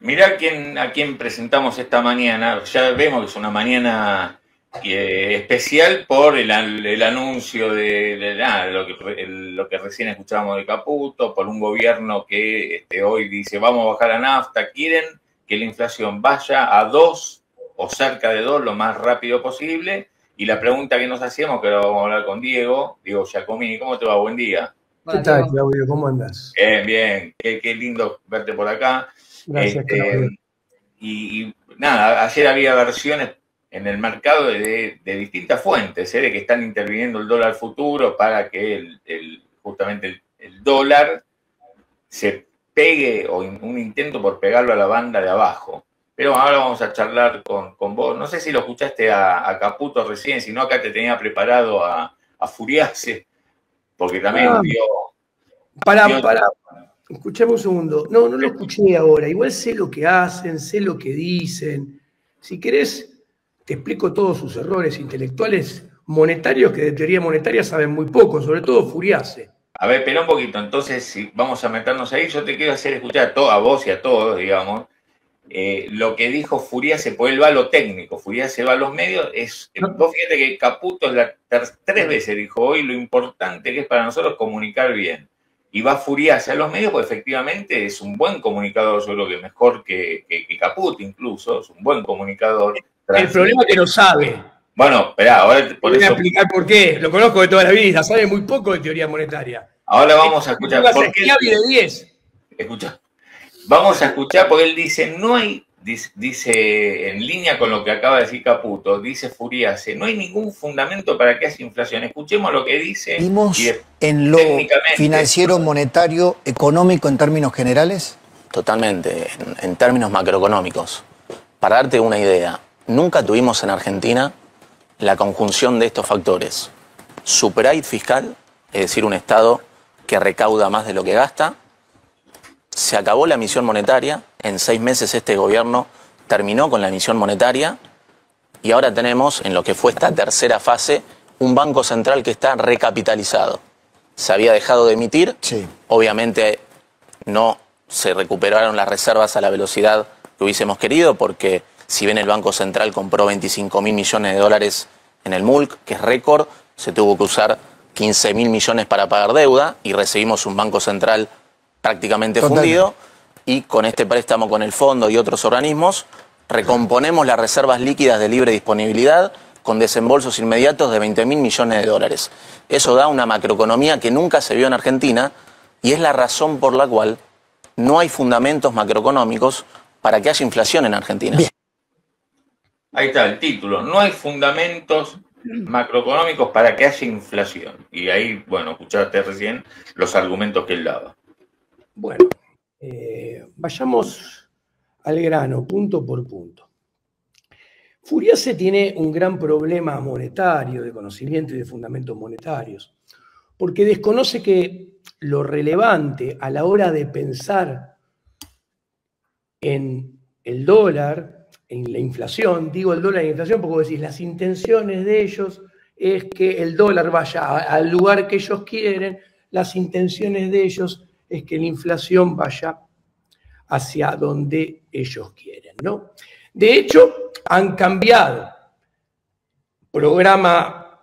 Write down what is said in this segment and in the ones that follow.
Mirá a quién presentamos esta mañana. Ya vemos que es una mañana especial por el anuncio de lo que recién escuchábamos de Caputo, por un gobierno que hoy dice vamos a bajar la nafta, quieren que la inflación vaya a 2 o cerca de 2 lo más rápido posible. Y la pregunta que nos hacíamos, que ahora vamos a hablar con Diego Giacomini. ¿Cómo te va? Buen día. ¿Qué tal, Claudio? ¿Cómo andas? Bien, bien. Qué lindo verte por acá. Gracias, Claudio. Y nada, ayer había versiones en el mercado de distintas fuentes, de que están interviniendo el dólar futuro para que justamente el dólar se pegue, o un intento por pegarlo a la banda de abajo. Pero ahora vamos a charlar con vos. No sé si lo escuchaste a Caputo recién, si no acá te tenía preparado a Furiase, porque también dio... Escuchame un segundo. No lo escuché ahora. Igual sé lo que hacen, sé lo que dicen. Si querés, te explico todos sus errores intelectuales monetarios, que de teoría monetaria saben muy poco, sobre todo Furiase. A ver, espera un poquito. Entonces, si vamos a meternos ahí, yo te quiero hacer escuchar a vos y a todos, digamos, lo que dijo Furiase, pues él va a lo técnico, Furiase va a los medios. Vos fíjate que Caputo 3 veces dijo hoy lo importante que es para nosotros comunicar bien. Y va Furiase a los medios, pues efectivamente es un buen comunicador, yo creo que mejor que Caputo incluso, es un buen comunicador. El problema es que no sabe. Bueno, esperá, ahora por Voy eso... a explicar por qué. Lo conozco de toda la vida, sabe muy poco de teoría monetaria. Ahora vamos a escuchar. ¿Por qué? De 10. Escucha. Vamos a escuchar, porque él dice, no hay, dice en línea con lo que acaba de decir Caputo, dice Furiase, no hay ningún fundamento para que haya inflación. Escuchemos lo que dice. ¿Vimos en lo financiero, monetario, económico en términos generales? Totalmente, en términos macroeconómicos. Para darte una idea, nunca tuvimos en Argentina la conjunción de estos factores. Superávit fiscal, es decir, un Estado que recauda más de lo que gasta. Se acabó la emisión monetaria, en 6 meses este gobierno terminó con la emisión monetaria y ahora tenemos, en lo que fue esta tercera fase, un banco central que está recapitalizado. Se había dejado de emitir, sí. Obviamente no se recuperaron las reservas a la velocidad que hubiésemos querido, porque si bien el Banco Central compró 25.000 millones de dólares en el MULC, que es récord, se tuvo que usar 15.000 millones para pagar deuda y recibimos un Banco Central prácticamente fundido, y con este préstamo con el fondo y otros organismos recomponemos las reservas líquidas de libre disponibilidad con desembolsos inmediatos de 20.000 millones de dólares. Eso da una macroeconomía que nunca se vio en Argentina y es la razón por la cual no hay fundamentos macroeconómicos para que haya inflación en Argentina. Bien. Ahí está el título, no hay fundamentos macroeconómicos para que haya inflación. Y ahí, bueno, escuchaste recién los argumentos que él daba. Bueno, vayamos al grano, punto por punto. Furiase tiene un gran problema monetario, de conocimiento y de fundamentos monetarios, porque desconoce que lo relevante a la hora de pensar en el dólar, en la inflación, digo el dólar y la inflación porque vos decís, las intenciones de ellos es que el dólar vaya al lugar que ellos quieren, las intenciones de ellos es que la inflación vaya hacia donde ellos quieren, ¿no? De hecho, han cambiado programa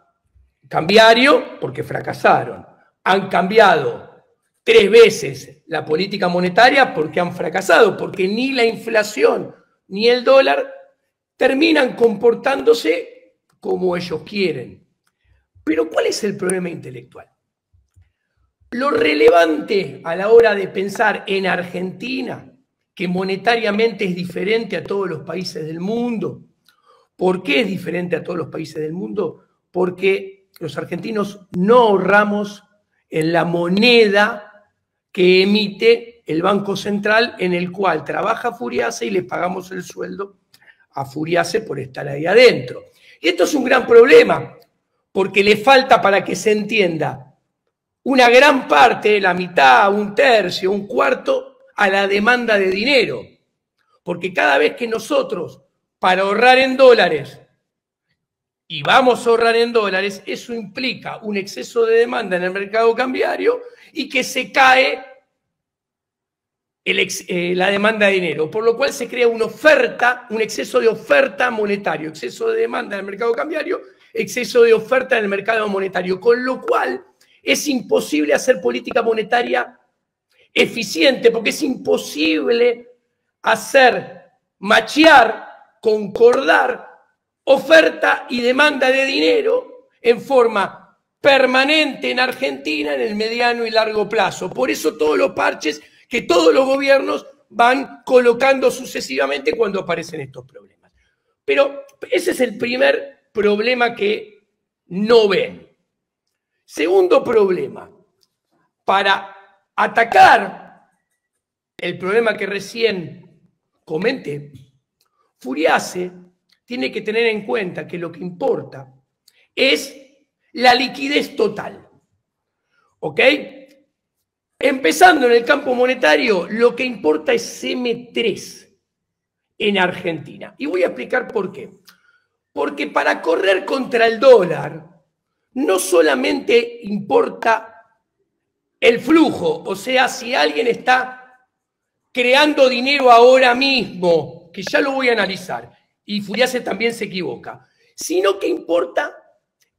cambiario porque fracasaron. Han cambiado 3 veces la política monetaria porque han fracasado, porque ni la inflación ni el dólar terminan comportándose como ellos quieren. Pero ¿cuál es el problema intelectual? Lo relevante a la hora de pensar en Argentina, que monetariamente es diferente a todos los países del mundo. ¿Por qué es diferente a todos los países del mundo? Porque los argentinos no ahorramos en la moneda que emite el Banco Central, en el cual trabaja Furiase y le pagamos el sueldo a Furiase por estar ahí adentro. Y esto es un gran problema, porque le falta, para que se entienda, una gran parte, la mitad, un tercio, un cuarto, a la demanda de dinero. Porque cada vez que nosotros, para ahorrar en dólares, y vamos a ahorrar en dólares, eso implica un exceso de demanda en el mercado cambiario y que se cae la demanda de dinero, por lo cual se crea una oferta, un exceso de oferta monetario, exceso de demanda en el mercado cambiario, exceso de oferta en el mercado monetario, con lo cual es imposible hacer política monetaria eficiente, porque es imposible machear, concordar oferta y demanda de dinero en forma permanente en Argentina en el mediano y largo plazo. Por eso todos los parches que todos los gobiernos van colocando sucesivamente cuando aparecen estos problemas. Pero ese es el primer problema que no ven. Segundo problema, para atacar el problema que recién comenté, Furiase tiene que tener en cuenta que lo que importa es la liquidez total. ¿Ok? Empezando en el campo monetario, lo que importa es M3 en Argentina. Y voy a explicar por qué. Porque para correr contra el dólar, no solamente importa el flujo, o sea, si alguien está creando dinero ahora mismo, que ya lo voy a analizar, y Furiase también se equivoca, sino que importa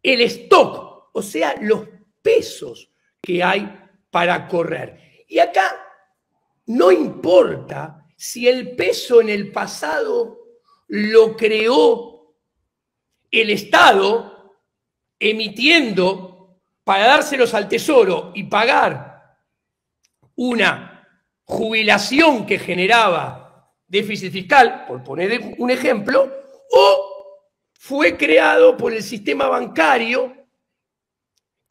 el stock, o sea, los pesos que hay para correr. Y acá no importa si el peso en el pasado lo creó el Estado emitiendo para dárselos al Tesoro y pagar una jubilación que generaba déficit fiscal, por poner un ejemplo, o fue creado por el sistema bancario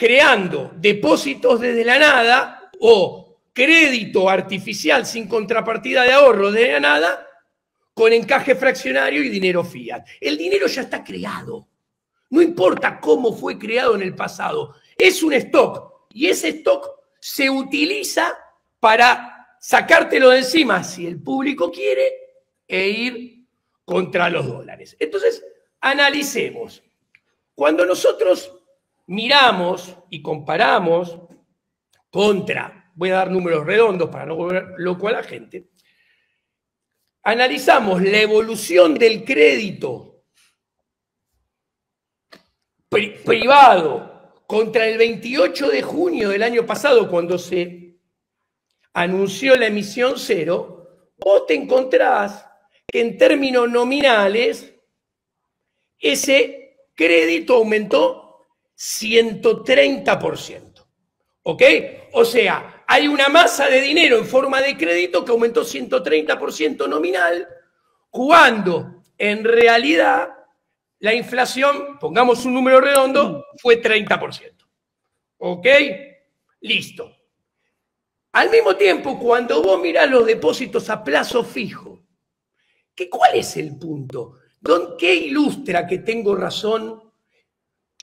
creando depósitos desde la nada o crédito artificial sin contrapartida de ahorro desde la nada con encaje fraccionario y dinero fiat. El dinero ya está creado. No importa cómo fue creado en el pasado. Es un stock y ese stock se utiliza para sacártelo de encima si el público quiere e ir contra los dólares. Entonces, analicemos. Cuando nosotros miramos y comparamos voy a dar números redondos para no volver loco a la gente, analizamos la evolución del crédito privado contra el 28 de junio del año pasado, cuando se anunció la emisión cero, vos te encontrás que en términos nominales ese crédito aumentó 130%. ¿Ok? O sea, hay una masa de dinero en forma de crédito que aumentó 130% nominal, cuando en realidad la inflación, pongamos un número redondo, fue 30%. ¿Ok? Listo. Al mismo tiempo, cuando vos mirás los depósitos a plazo fijo, ¿cuál es el punto? ¿Qué ilustra que tengo razón?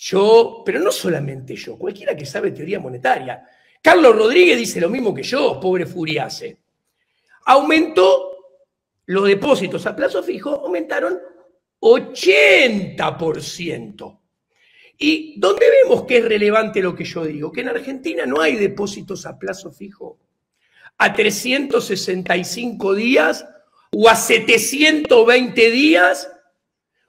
Yo, pero no solamente yo, cualquiera que sabe teoría monetaria. Carlos Rodríguez dice lo mismo que yo, pobre Furiase. Aumentó los depósitos a plazo fijo, aumentaron 80%. ¿Y dónde vemos que es relevante lo que yo digo? Que en Argentina no hay depósitos a plazo fijo a 365 días o a 720 días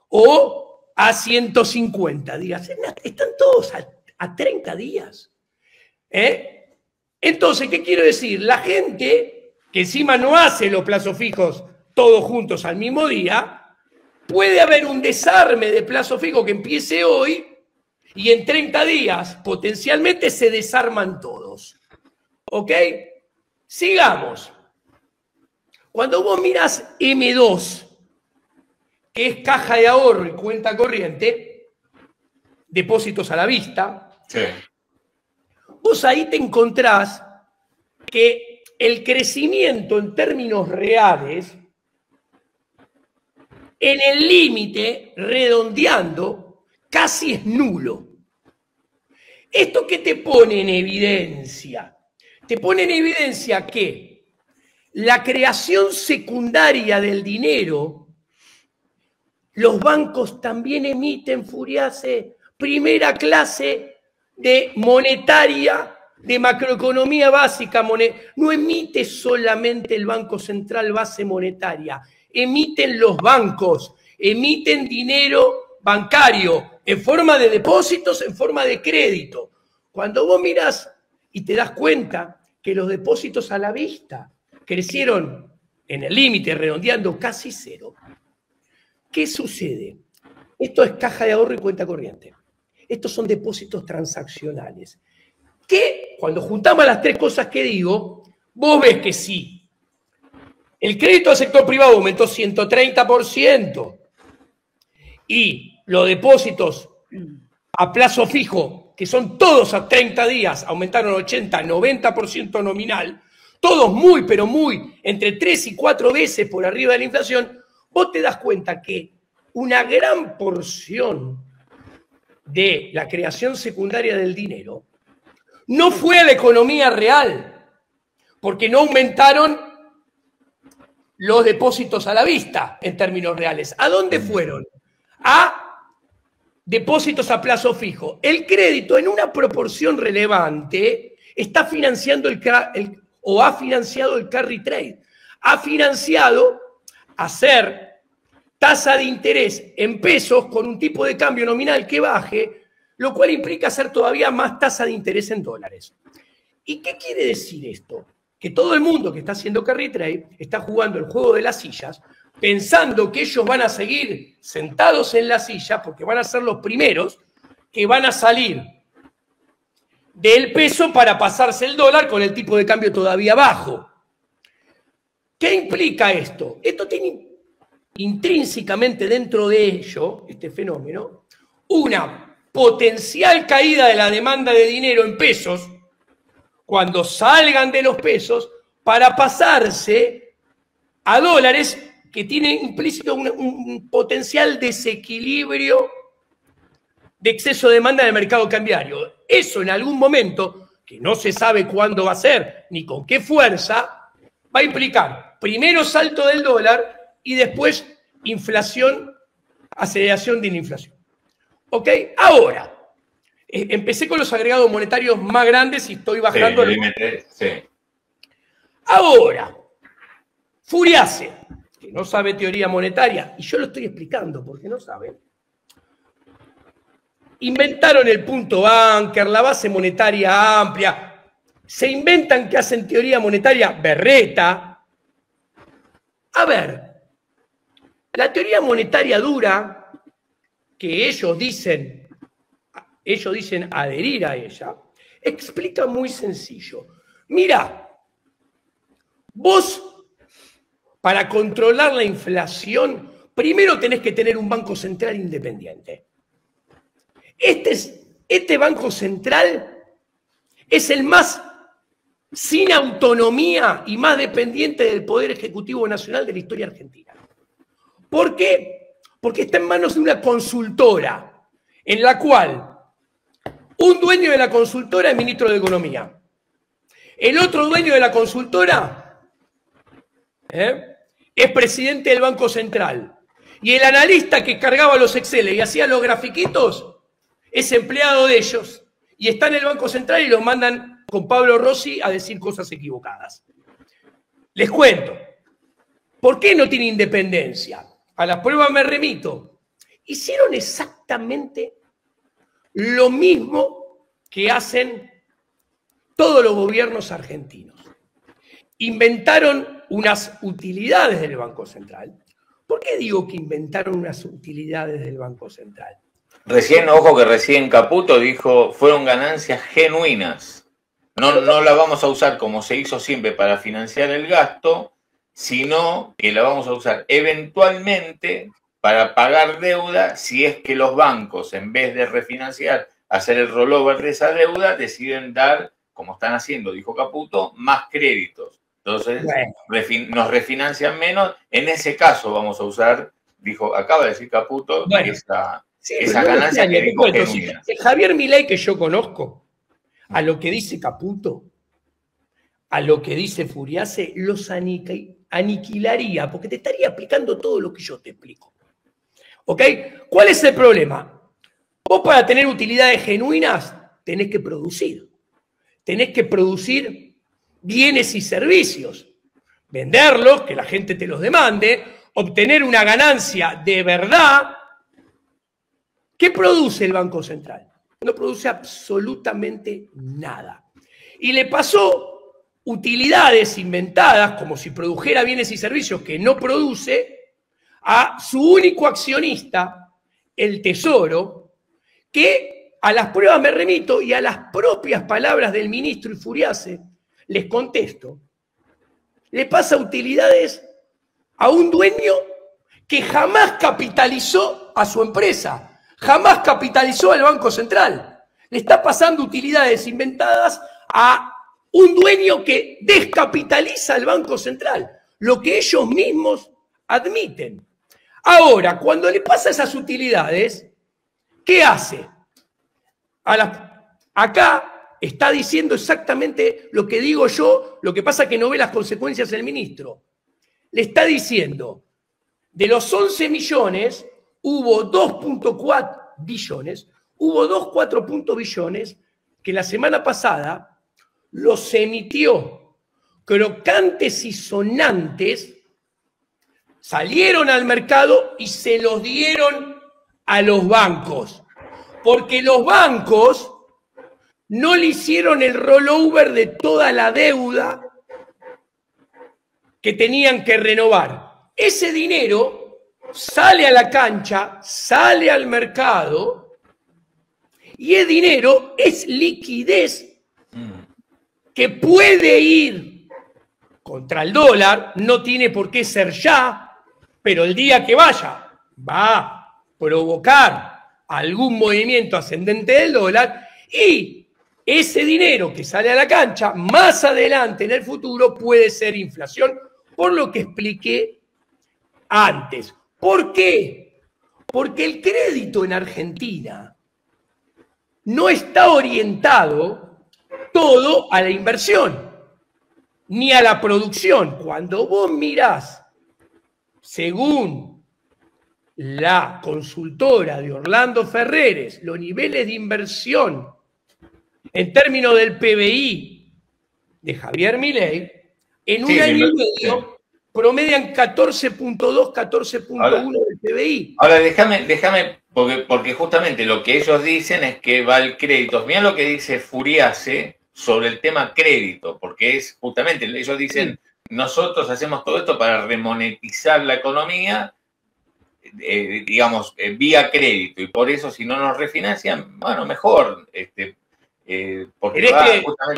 o a 150 días. Están todos a 30 días. Entonces, ¿qué quiero decir? La gente que encima no hace los plazos fijos todos juntos al mismo día, puede haber un desarme de plazo fijo que empiece hoy y en 30 días potencialmente se desarman todos. ¿Ok? Sigamos. Cuando vos mirás M2, que es caja de ahorro y cuenta corriente, depósitos a la vista, sí, vos ahí te encontrás que el crecimiento en términos reales, en el límite, redondeando, casi es nulo. ¿Esto qué te pone en evidencia? Te pone en evidencia que la creación secundaria del dinero, los bancos también emiten, Furiase, primera clase de monetaria de macroeconomía básica, no emite solamente el Banco Central base monetaria, emiten los bancos, emiten dinero bancario en forma de depósitos, en forma de crédito. Cuando vos mirás y te das cuenta que los depósitos a la vista crecieron en el límite, redondeando casi cero, ¿qué sucede? Esto es caja de ahorro y cuenta corriente. Estos son depósitos transaccionales. Que cuando juntamos las tres cosas que digo, vos ves que sí. El crédito al sector privado aumentó 130% y los depósitos a plazo fijo, que son todos a 30 días, aumentaron 80, 90% nominal, todos muy, pero muy, entre 3 y 4 veces por arriba de la inflación. Vos te das cuenta que una gran porción de la creación secundaria del dinero no fue a la economía real, porque no aumentaron los depósitos a la vista en términos reales. ¿A dónde fueron? A depósitos a plazo fijo. El crédito, en una proporción relevante, está financiando o ha financiado el carry trade. Ha financiado hacer tasa de interés en pesos con un tipo de cambio nominal que baje, lo cual implica hacer todavía más tasa de interés en dólares. ¿Y qué quiere decir esto? Que todo el mundo que está haciendo carry trade está jugando el juego de las sillas, pensando que ellos van a seguir sentados en la silla porque van a ser los primeros que van a salir del peso para pasarse el dólar con el tipo de cambio todavía bajo. ¿Qué implica esto? Esto tiene intrínsecamente dentro de ello, este fenómeno, una potencial caída de la demanda de dinero en pesos cuando salgan de los pesos para pasarse a dólares que tienen implícito un potencial desequilibrio de exceso de demanda en el mercado cambiario. Eso en algún momento, que no se sabe cuándo va a ser ni con qué fuerza, va a implicar primero salto del dólar y después inflación, aceleración de la inflación. ¿Ok? Ahora, empecé con los agregados monetarios más grandes y estoy bajando. Sí. Ahora, Furiase, que no sabe teoría monetaria, y yo lo estoy explicando porque no sabe, inventaron el punto Banker, la base monetaria amplia, se inventan que hacen teoría monetaria berreta. A ver, la teoría monetaria dura, que ellos dicen adherir a ella, explica muy sencillo. Mira, vos, para controlar la inflación, primero tenés que tener un banco central independiente. Este banco central es el más sin autonomía y más dependiente del Poder Ejecutivo Nacional de la historia argentina. ¿Por qué? Porque está en manos de una consultora, en la cual un dueño de la consultora es ministro de Economía. El otro dueño de la consultora es presidente del Banco Central. Y el analista que cargaba los Excel y hacía los grafiquitos es empleado de ellos. Y está en el Banco Central y los mandan con Pablo Rossi a decir cosas equivocadas. Les cuento. ¿Por qué no tiene independencia? A las pruebas me remito. Hicieron exactamente lo mismo que hacen todos los gobiernos argentinos. Inventaron unas utilidades del Banco Central. ¿Por qué digo que inventaron unas utilidades del Banco Central? Recién Caputo dijo, fueron ganancias genuinas. No la vamos a usar como se hizo siempre para financiar el gasto, sino que la vamos a usar eventualmente para pagar deuda si es que los bancos, en vez de refinanciar, hacer el rollover de esa deuda, deciden dar, como están haciendo, dijo Caputo, más créditos. Entonces, nos refinancian menos. En ese caso vamos a usar, acaba de decir Caputo, esa ganancia que dijo genuina. Javier Milei, que yo conozco, a lo que dice Caputo, a lo que dice Furiase, los aniquilaría, porque te estaría explicando todo lo que yo te explico. ¿Ok? ¿Cuál es el problema? Vos para tener utilidades genuinas tenés que producir. tenés que producir bienes y servicios, venderlos, que la gente te los demande, obtener una ganancia de verdad. ¿Qué produce el Banco Central? No produce absolutamente nada. Y le pasó utilidades inventadas, como si produjera bienes y servicios que no produce, a su único accionista, el Tesoro, que a las pruebas me remito y a las propias palabras del ministro Ifuriase les contesto. Le pasa utilidades a un dueño que jamás capitalizó a su empresa, jamás capitalizó al Banco Central. Le está pasando utilidades inventadas a un dueño que descapitaliza al Banco Central, lo que ellos mismos admiten. Ahora, cuando le pasa esas utilidades, ¿qué hace? Acá está diciendo exactamente lo que digo yo, lo que pasa es que no ve las consecuencias el ministro. Le está diciendo, de los 11 millones, hubo 2.4 billones, hubo 2,4 billones que la semana pasada los emitió crocantes y sonantes, salieron al mercado y se los dieron a los bancos, porque los bancos no le hicieron el rollover de toda la deuda que tenían que renovar. Ese dinero sale a la cancha, sale al mercado, y el dinero es liquidez que puede ir contra el dólar, no tiene por qué ser ya, pero el día que vaya va a provocar algún movimiento ascendente del dólar, y ese dinero que sale a la cancha más adelante en el futuro puede ser inflación, por lo que expliqué antes. ¿Por qué? Porque el crédito en Argentina no está orientado todo a la inversión, ni a la producción. Cuando vos mirás, según la consultora de Orlando Ferreres, los niveles de inversión en términos del PBI de Javier Milei, en un año y medio promedian 14.2, 14.1 del PBI. Ahora déjame porque justamente lo que ellos dicen es que va el crédito. Mirá lo que dice Furiase sobre el tema crédito, porque es justamente, ellos dicen, nosotros hacemos todo esto para remonetizar la economía, digamos, vía crédito, y por eso si no nos refinancian, bueno, mejor, porque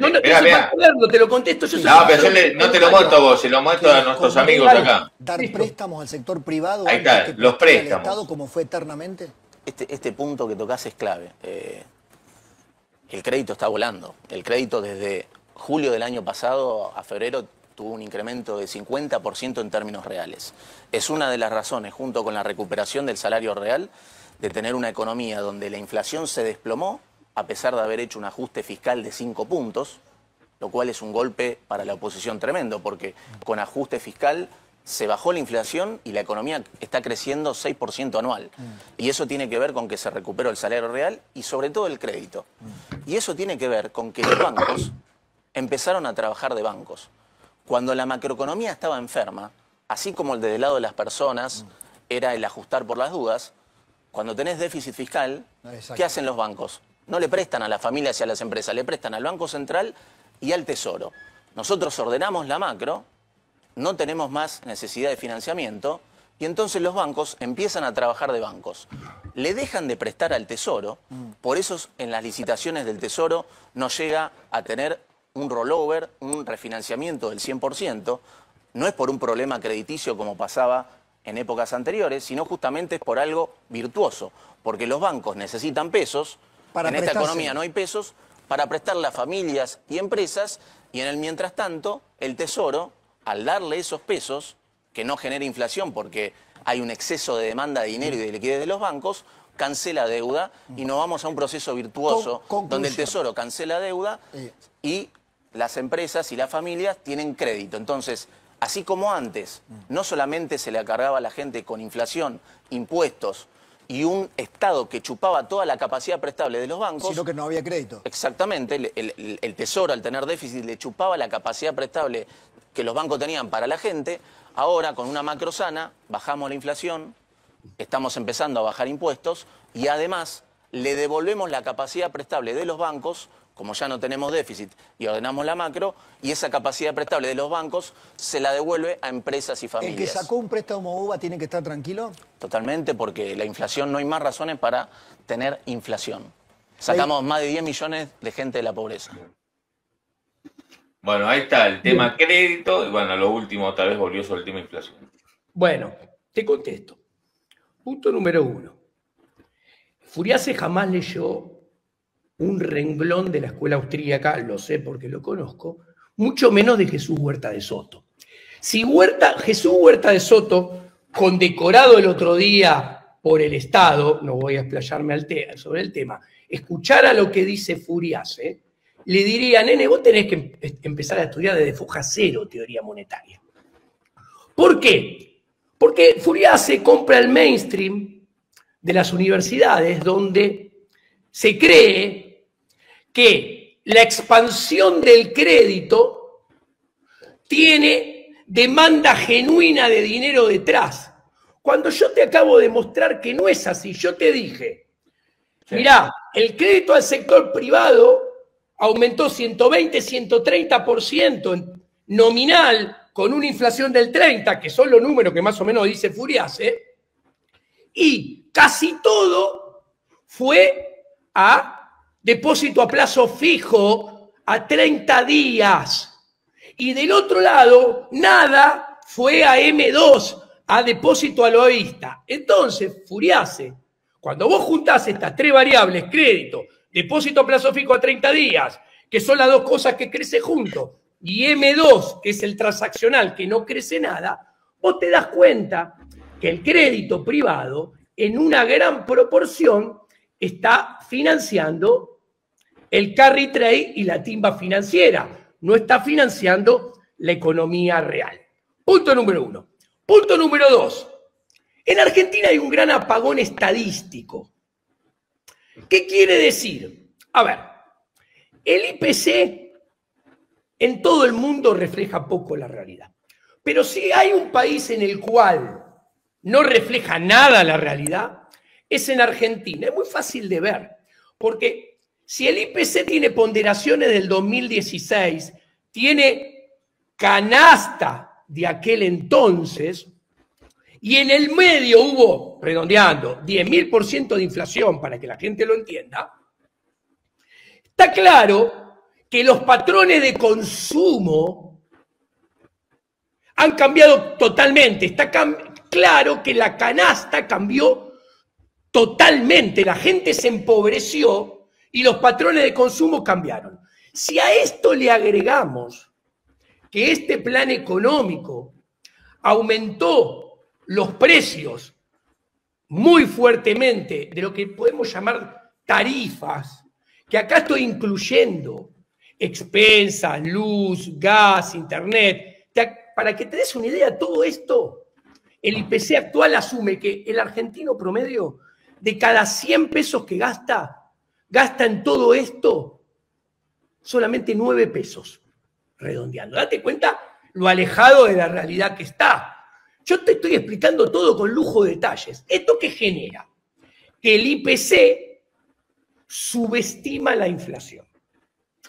no te lo contesto yo. No, pero yo no te lo muestro a vos, se lo muestro a nuestros amigos acá. ¿Dar préstamos al sector privado? Ahí está, los préstamos. ¿Al Estado como fue eternamente? Este punto que tocás es clave. El crédito está volando. El crédito desde julio del año pasado a febrero tuvo un incremento de 50% en términos reales. Es una de las razones, junto con la recuperación del salario real, de tener una economía donde la inflación se desplomó, a pesar de haber hecho un ajuste fiscal de 5 puntos, lo cual es un golpe para la oposición tremendo, porque con ajuste fiscal se bajó la inflación y la economía está creciendo 6% anual. Y eso tiene que ver con que se recuperó el salario real y sobre todo el crédito. Y eso tiene que ver con que los bancos empezaron a trabajar de bancos. Cuando la macroeconomía estaba enferma, así como el del lado de las personas era el ajustar por las dudas, cuando tenés déficit fiscal, ¿qué hacen los bancos? No le prestan a las familias y a las empresas, le prestan al Banco Central y al Tesoro. Nosotros ordenamos la macro, no tenemos más necesidad de financiamiento y entonces los bancos empiezan a trabajar de bancos. Le dejan de prestar al Tesoro, por eso en las licitaciones del Tesoro no llega a tener un rollover, un refinanciamiento del 100%. No es por un problema crediticio como pasaba en épocas anteriores, sino justamente es por algo virtuoso, porque los bancos necesitan pesos. En esta economía no hay pesos para prestarle a familias y empresas, y en el mientras tanto, el Tesoro, al darle esos pesos, que no genera inflación porque hay un exceso de demanda de dinero y de liquidez de los bancos, cancela deuda y nos vamos a un proceso virtuoso donde el Tesoro cancela deuda y las empresas y las familias tienen crédito. Entonces, así como antes, no solamente se le cargaba a la gente con inflación, impuestos y un Estado que chupaba toda la capacidad prestable de los bancos. Sino que no había crédito. Exactamente, el Tesoro al tener déficit le chupaba la capacidad prestable que los bancos tenían para la gente. Ahora, con una macro sana, bajamos la inflación, estamos empezando a bajar impuestos y además le devolvemos la capacidad prestable de los bancos, como ya no tenemos déficit y ordenamos la macro, y esa capacidad prestable de los bancos se la devuelve a empresas y familias. ¿El que sacó un préstamo UVA tiene que estar tranquilo? Totalmente, porque la inflación, no hay más razones para tener inflación. Sacamos más de 10 millones de gente de la pobreza. Bueno, ahí está el tema crédito, y bueno, lo último tal vez volvió sobre el tema inflación. Bueno, te contesto. Punto número 1. Furiase jamás leyó un renglón de la escuela austríaca, lo sé porque lo conozco, mucho menos de Jesús Huerta de Soto. Si Jesús Huerta de Soto, condecorado el otro día por el Estado, no voy a explayarme sobre el tema, escuchara lo que dice Furiase, le diría, nene, vos tenés que empezar a estudiar desde foja cero teoría monetaria. ¿Por qué? Porque Furiase compra el mainstream de las universidades donde se cree que la expansión del crédito tiene demanda genuina de dinero detrás. Cuando yo te acabo de mostrar que no es así, yo te dije, mirá, el crédito al sector privado aumentó 120, 130% en nominal con una inflación del 30%, que son los números que más o menos dice Furiase, y casi todo fue a depósito a plazo fijo a 30 días. Y del otro lado, nada fue a M2, a depósito a lo vista. Entonces, Furiase, cuando vos juntás estas tres variables, crédito, depósito a plazo fijo a 30 días, que son las dos cosas que crecen juntos, y M2, que es el transaccional, que no crece nada, vos te das cuenta que el crédito privado, en una gran proporción, está financiando el carry trade y la timba financiera. No está financiando la economía real. Punto número 1. Punto número 2. En Argentina hay un gran apagón estadístico. ¿Qué quiere decir? A ver, el IPC en todo el mundo refleja poco la realidad. Pero si hay un país en el cual no refleja nada la realidad, es en Argentina. Es muy fácil de ver, porque si el IPC tiene ponderaciones del 2016, tiene canasta de aquel entonces, y en el medio hubo, redondeando, 10.000% de inflación, para que la gente lo entienda, está claro que los patrones de consumo han cambiado totalmente. Está claro que la canasta cambió totalmente. La gente se empobreció y los patrones de consumo cambiaron. Si a esto le agregamos que este plan económico aumentó los precios muy fuertemente de lo que podemos llamar tarifas, que acá estoy incluyendo expensas, luz, gas, internet. Para que te des una idea, todo esto, el IPC actual asume que el argentino promedio, de cada 100 pesos que gasta en todo esto solamente 9 pesos, redondeando. Date cuenta lo alejado de la realidad que está. Yo te estoy explicando todo con lujo de detalles. ¿Esto qué genera? Que el IPC subestima la inflación.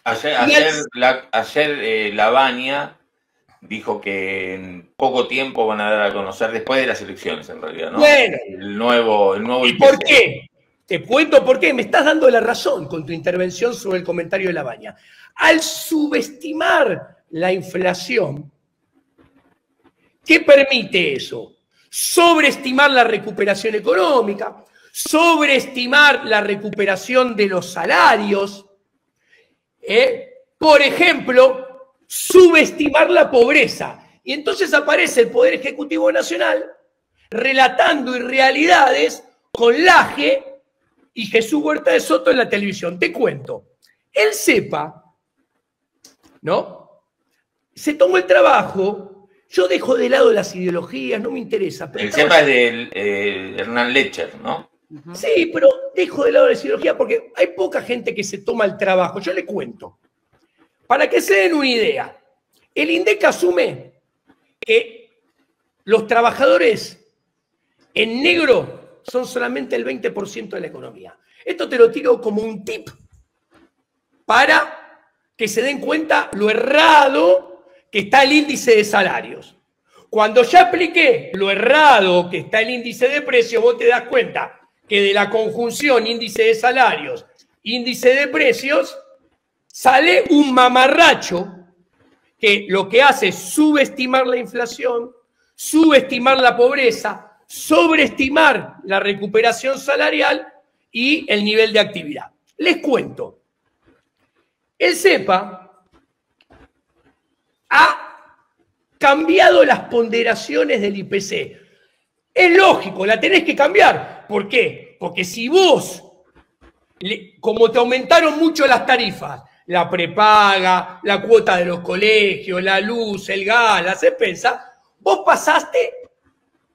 Ayer Lavagna dijo que en poco tiempo van a dar a conocer, después de las elecciones en realidad, ¿no? Bueno. El nuevo ¿Y IPC. por qué? Te cuento por qué. Me estás dando la razón con tu intervención sobre el comentario de Lavagna. Al subestimar la inflación, ¿qué permite eso? Sobreestimar la recuperación económica, sobreestimar la recuperación de los salarios, por ejemplo, subestimar la pobreza. Y entonces aparece el Poder Ejecutivo Nacional relatando irrealidades con Laje y Jesús Huerta de Soto en la televisión. Te cuento, el CEPA, ¿no? Se tomó el trabajo, yo dejo de lado las ideologías, no me interesa. Pero el CEPA es de Hernán Lecher, ¿no? Sí, pero dejo de lado la ideología porque hay poca gente que se toma el trabajo. Yo le cuento. Para que se den una idea, el INDEC asume que los trabajadores en negro son solamente el 20% de la economía. Esto te lo tiro como un tip para que se den cuenta lo errado que está el índice de salarios. Cuando ya apliqué lo errado que está el índice de precios, vos te das cuenta que de la conjunción índice de salarios, índice de precios, sale un mamarracho que lo que hace es subestimar la inflación, subestimar la pobreza, sobreestimar la recuperación salarial y el nivel de actividad. Les cuento. El CEPA ha cambiado las ponderaciones del IPC. Es lógico, la tenés que cambiar. ¿Por qué? Porque si vos, como te aumentaron mucho las tarifas, la prepaga, la cuota de los colegios, la luz, el gas, las expensas, vos pasaste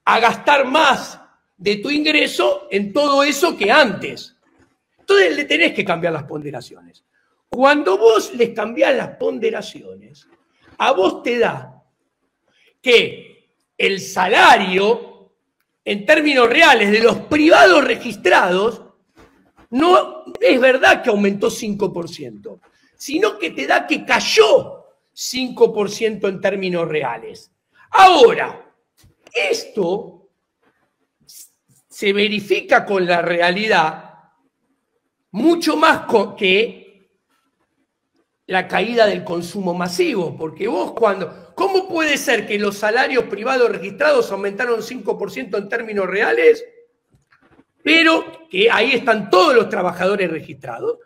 a gastar más de tu ingreso en todo eso que antes. Entonces le tenés que cambiar las ponderaciones. Cuando vos les cambiás las ponderaciones, a vos te da que el salario, en términos reales, de los privados registrados, no es verdad que aumentó 5%, sino que te da que cayó 5% en términos reales. Ahora, esto se verifica con la realidad mucho más que la caída del consumo masivo, porque vos ¿cómo puede ser que los salarios privados registrados aumentaron 5% en términos reales, pero que ahí están todos los trabajadores registrados,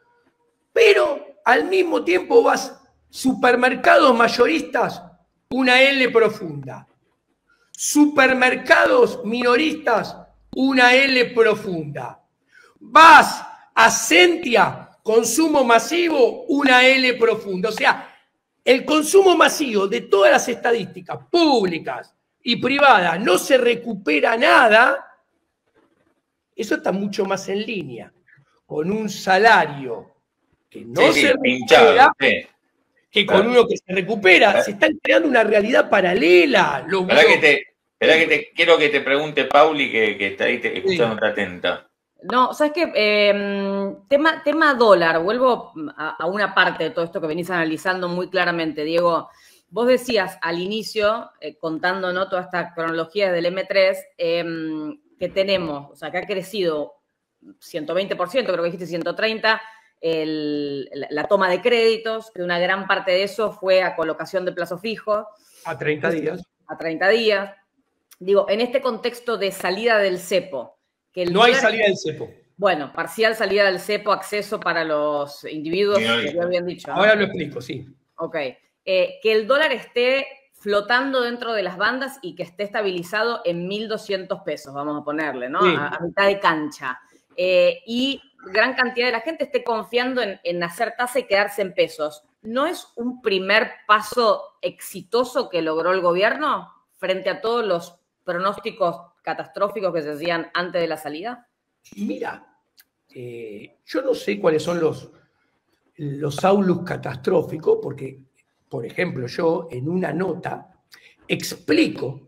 pero al mismo tiempo vas supermercados mayoristas, una L profunda, supermercados minoristas, una L profunda, vas a Sentia, consumo masivo, una L profunda. O sea, el consumo masivo de todas las estadísticas públicas y privadas no se recupera nada. Eso está mucho más en línea con un salario que no se recupera que con uno que se recupera. Se está creando una realidad paralela. Quiero que te pregunte Pauli, que está ahí escuchándote atenta. No, ¿sabes qué? Tema dólar, vuelvo a una parte de todo esto que venís analizando muy claramente, Diego. Vos decías al inicio, contando, ¿no?, toda esta cronología del M3, que tenemos, o sea, que ha crecido 120%, creo que dijiste 130%, la toma de créditos, que una gran parte de eso fue a colocación de plazo fijo. A 30 días. A 30 días. Digo, en este contexto de salida del cepo, no hay salida del cepo. Bueno, parcial salida del cepo, acceso para los individuos, que ya habían dicho, ¿no? Ahora lo explico, sí. Ok. Que el dólar esté flotando dentro de las bandas y que esté estabilizado en 1.200 pesos, vamos a ponerle, ¿no? Sí. A mitad de cancha. Y gran cantidad de la gente esté confiando en hacer tasa y quedarse en pesos. ¿No es un primer paso exitoso que logró el gobierno frente a todos los pronósticos catastróficos que se hacían antes de la salida? Mira, yo no sé cuáles son los aulus catastróficos, porque, por ejemplo, yo en una nota explico,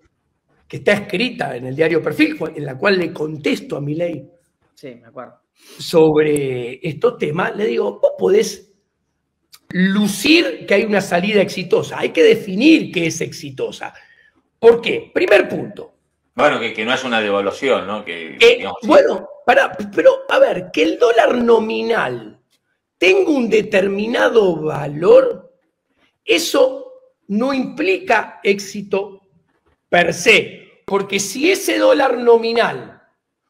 que está escrita en el diario Perfil, en la cual le contesto a Milei, sí, me acuerdo, sobre estos temas, le digo, vos podés lucir que hay una salida exitosa, hay que definir qué es exitosa. ¿Por qué? Primer punto. Bueno, que no es una devaluación, ¿no? Bueno, pero a ver, que el dólar nominal tenga un determinado valor, eso no implica éxito per se, porque si ese dólar nominal,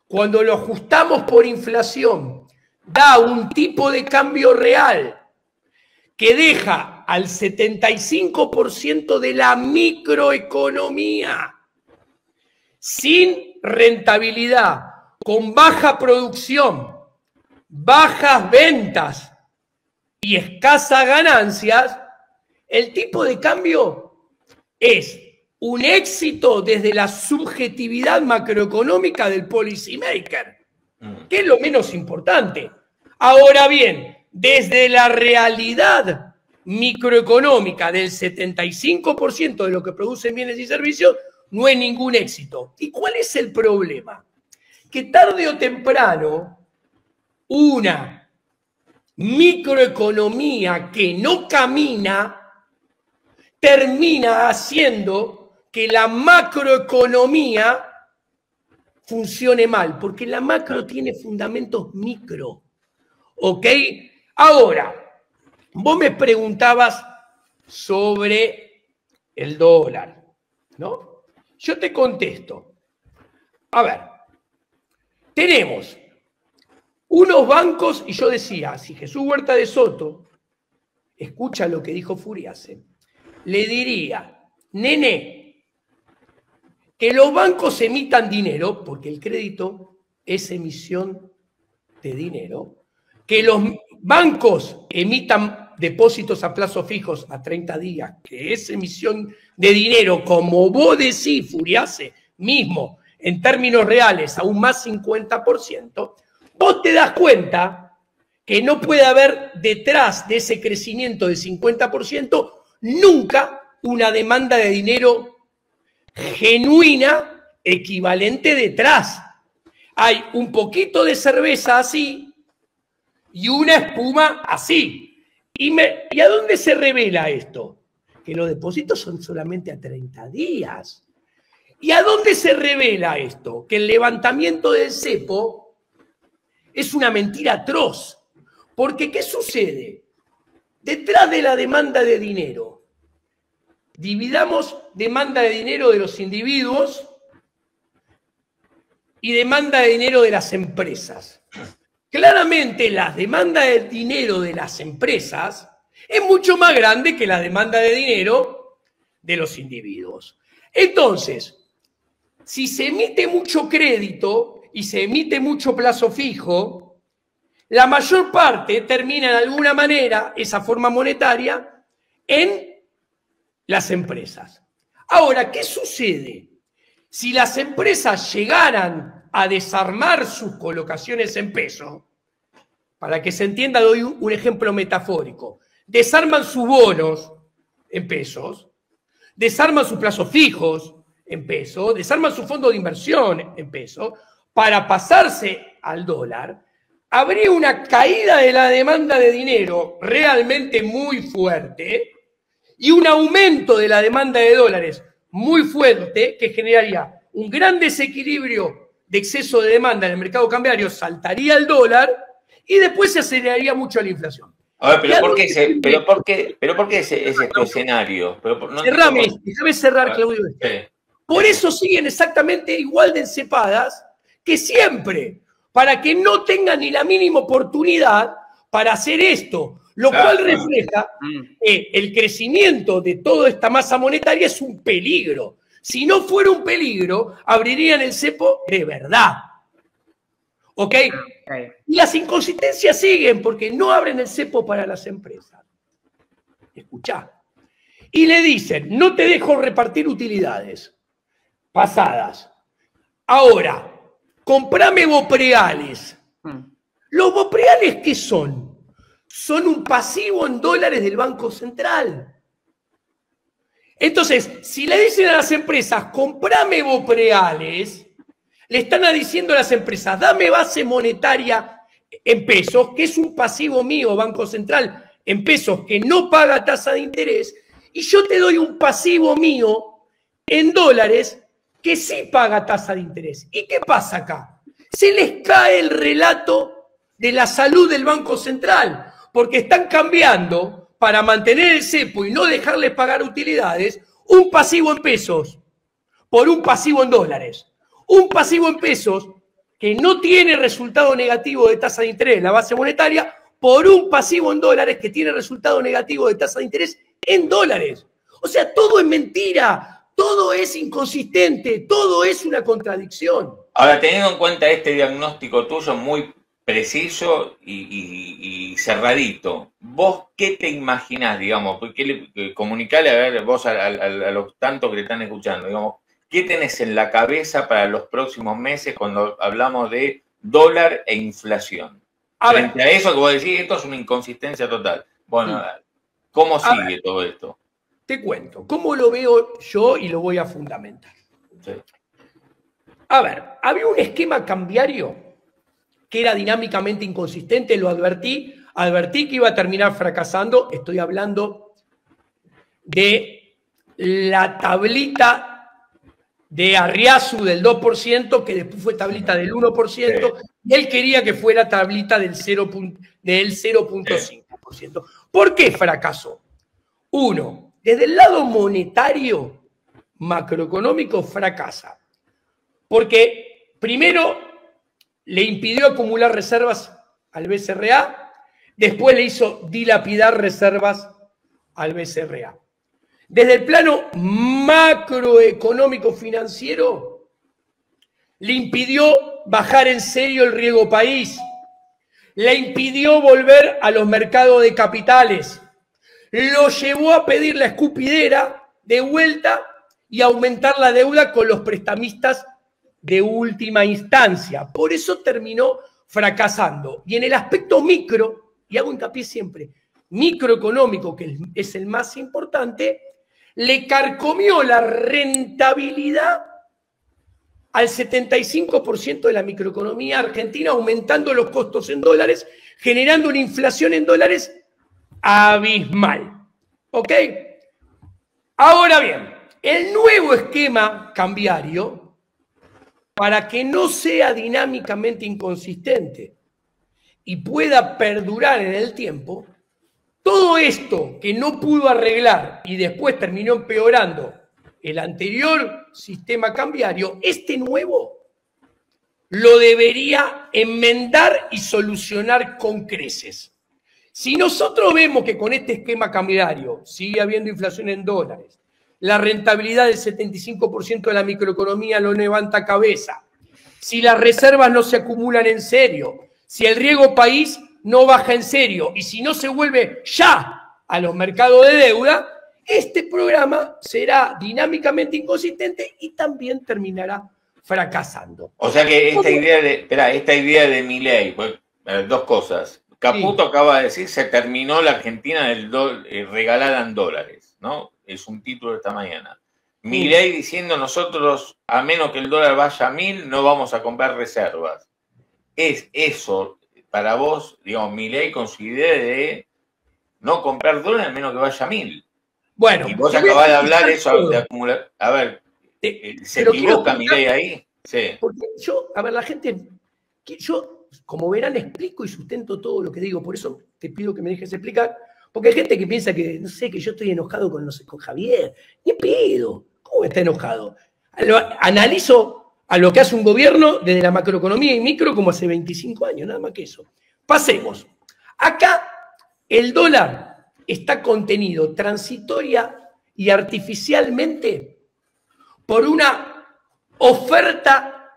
cuando lo ajustamos por inflación, da un tipo de cambio real que deja al 75% de la microeconomía sin rentabilidad, con baja producción, bajas ventas y escasas ganancias, el tipo de cambio es un éxito desde la subjetividad macroeconómica del policymaker. que es lo menos importante. Ahora bien, desde la realidad microeconómica del 75% de lo que producen bienes y servicios, no es ningún éxito. ¿Y cuál es el problema? Que tarde o temprano, una microeconomía que no camina termina haciendo que la macroeconomía funcione mal, porque la macro tiene fundamentos micro. ¿Ok? Ahora, vos me preguntabas sobre el dólar, ¿no? Yo te contesto. A ver, tenemos unos bancos, y yo decía, si Jesús Huerta de Soto escucha lo que dijo Furiase, le diría, nene, que los bancos emitan dinero, porque el crédito es emisión de dinero, que los bancos emitan depósitos a plazos fijos a 30 días, que es emisión de dinero, como vos decís, Furiase, mismo, en términos reales, aún más 50%, vos te das cuenta que no puede haber detrás de ese crecimiento del 50% nunca una demanda de dinero genuina equivalente detrás. Hay un poquito de cerveza así y una espuma así. ¿Y a dónde se revela esto? Que los depósitos son solamente a 30 días. ¿Y a dónde se revela esto? Que el levantamiento del cepo es una mentira atroz. Porque, ¿qué sucede? Detrás de la demanda de dinero, dividamos demanda de dinero de los individuos y demanda de dinero de las empresas. Claramente, la demanda de dinero de las empresas es mucho más grande que la demanda de dinero de los individuos. Entonces, si se emite mucho crédito y se emite mucho plazo fijo, la mayor parte termina de alguna manera, esa forma monetaria, en las empresas. Ahora, ¿qué sucede? Si las empresas llegaran a desarmar sus colocaciones en pesos, para que se entienda, doy un ejemplo metafórico. Desarman sus bonos en pesos, desarman sus plazos fijos en pesos, desarman su fondo de inversión en pesos, para pasarse al dólar, habría una caída de la demanda de dinero realmente muy fuerte y un aumento de la demanda de dólares muy fuerte que generaría un gran desequilibrio de exceso de demanda en el mercado cambiario, saltaría el dólar y después se aceleraría mucho la inflación. A ver, pero ¿por qué ese es tu escenario? Déjame cerrar, Claudio. Por eso siguen exactamente igual de encepadas que siempre, para que no tengan ni la mínima oportunidad para hacer esto, lo cual refleja que el crecimiento de toda esta masa monetaria es un peligro. Si no fuera un peligro, abrirían el cepo de verdad. ¿Ok? Y las inconsistencias siguen porque no abren el cepo para las empresas. Escuchá. Y le dicen, no te dejo repartir utilidades pasadas. Ahora, comprame bopreales. ¿Los bopreales qué son? Son un pasivo en dólares del Banco Central. Entonces, si le dicen a las empresas, comprame bopreales, le están diciendo a las empresas, dame base monetaria en pesos, que es un pasivo mío, Banco Central, en pesos, que no paga tasa de interés, y yo te doy un pasivo mío en dólares que sí paga tasa de interés. ¿Y qué pasa acá? Se les cae el relato de la salud del Banco Central, porque están cambiando, para mantener el cepo y no dejarles pagar utilidades, un pasivo en pesos por un pasivo en dólares. Un pasivo en pesos que no tiene resultado negativo de tasa de interés en la base monetaria por un pasivo en dólares que tiene resultado negativo de tasa de interés en dólares. O sea, todo es mentira, todo es inconsistente, todo es una contradicción. Ahora, teniendo en cuenta este diagnóstico tuyo muy preciso y cerradito, ¿vos qué te imaginás, digamos? Comunicale a ver, vos a los tantos que te están escuchando, digamos, ¿qué tenés en la cabeza para los próximos meses cuando hablamos de dólar e inflación. Frente ver, a eso que vos decís, esto es una inconsistencia total. Bueno, ¿cómo sigue todo esto? Te cuento, ¿cómo lo veo yo y lo voy a fundamentar? Sí. A ver, había un esquema cambiario que era dinámicamente inconsistente, lo advertí que iba a terminar fracasando, estoy hablando de la tablita de Arriazu del 2%, que después fue tablita del 1%, y él quería que fuera tablita del 0.5%. ¿Por qué fracasó? Uno, desde el lado monetario, macroeconómico, fracasa. Porque primero le impidió acumular reservas al BCRA, después le hizo dilapidar reservas al BCRA. Desde el plano macroeconómico financiero, le impidió bajar en serio el riesgo país, le impidió volver a los mercados de capitales, lo llevó a pedir la escupidera de vuelta y aumentar la deuda con los prestamistas de última instancia. Por eso terminó fracasando. Y en el aspecto micro, y hago hincapié siempre, microeconómico, que es el más importante, le carcomió la rentabilidad al 75% de la microeconomía argentina, aumentando los costos en dólares, generando una inflación en dólares abismal. ¿Ok? Ahora bien, el nuevo esquema cambiario, para que no sea dinámicamente inconsistente y pueda perdurar en el tiempo, todo esto que no pudo arreglar y después terminó empeorando el anterior sistema cambiario, este nuevo lo debería enmendar y solucionar con creces. Si nosotros vemos que con este esquema cambiario sigue habiendo inflación en dólares, la rentabilidad del 75% de la microeconomía no levanta cabeza, si las reservas no se acumulan en serio, si el riesgo país no baja en serio y si no se vuelve ya a los mercados de deuda, este programa será dinámicamente inconsistente y también terminará fracasando. O sea que esta idea de Milei, pues, dos cosas. Caputo acaba de decir, se terminó la Argentina regalada en dólares, ¿no? Es un título de esta mañana. Milei diciendo, nosotros, a menos que el dólar vaya a 1000, no vamos a comprar reservas. ¿Es eso, para vos, digamos, Milei con su idea de no comprar dólares a menos que vaya a 1000? Bueno, y vos acabás de hablar eso de acumular. A ver, ¿se equivoca Milei ahí? Sí. Porque a ver, la gente, yo, como verán, explico y sustento todo lo que digo, por eso te pido que me dejes explicar, porque hay gente que piensa que, no sé, que yo estoy enojado con Javier. Ni pedo. ¿Cómo está enojado? Analizo a lo que hace un gobierno desde la macroeconomía y micro como hace 25 años, nada más que eso. Pasemos. Acá el dólar está contenido transitoria y artificialmente por una oferta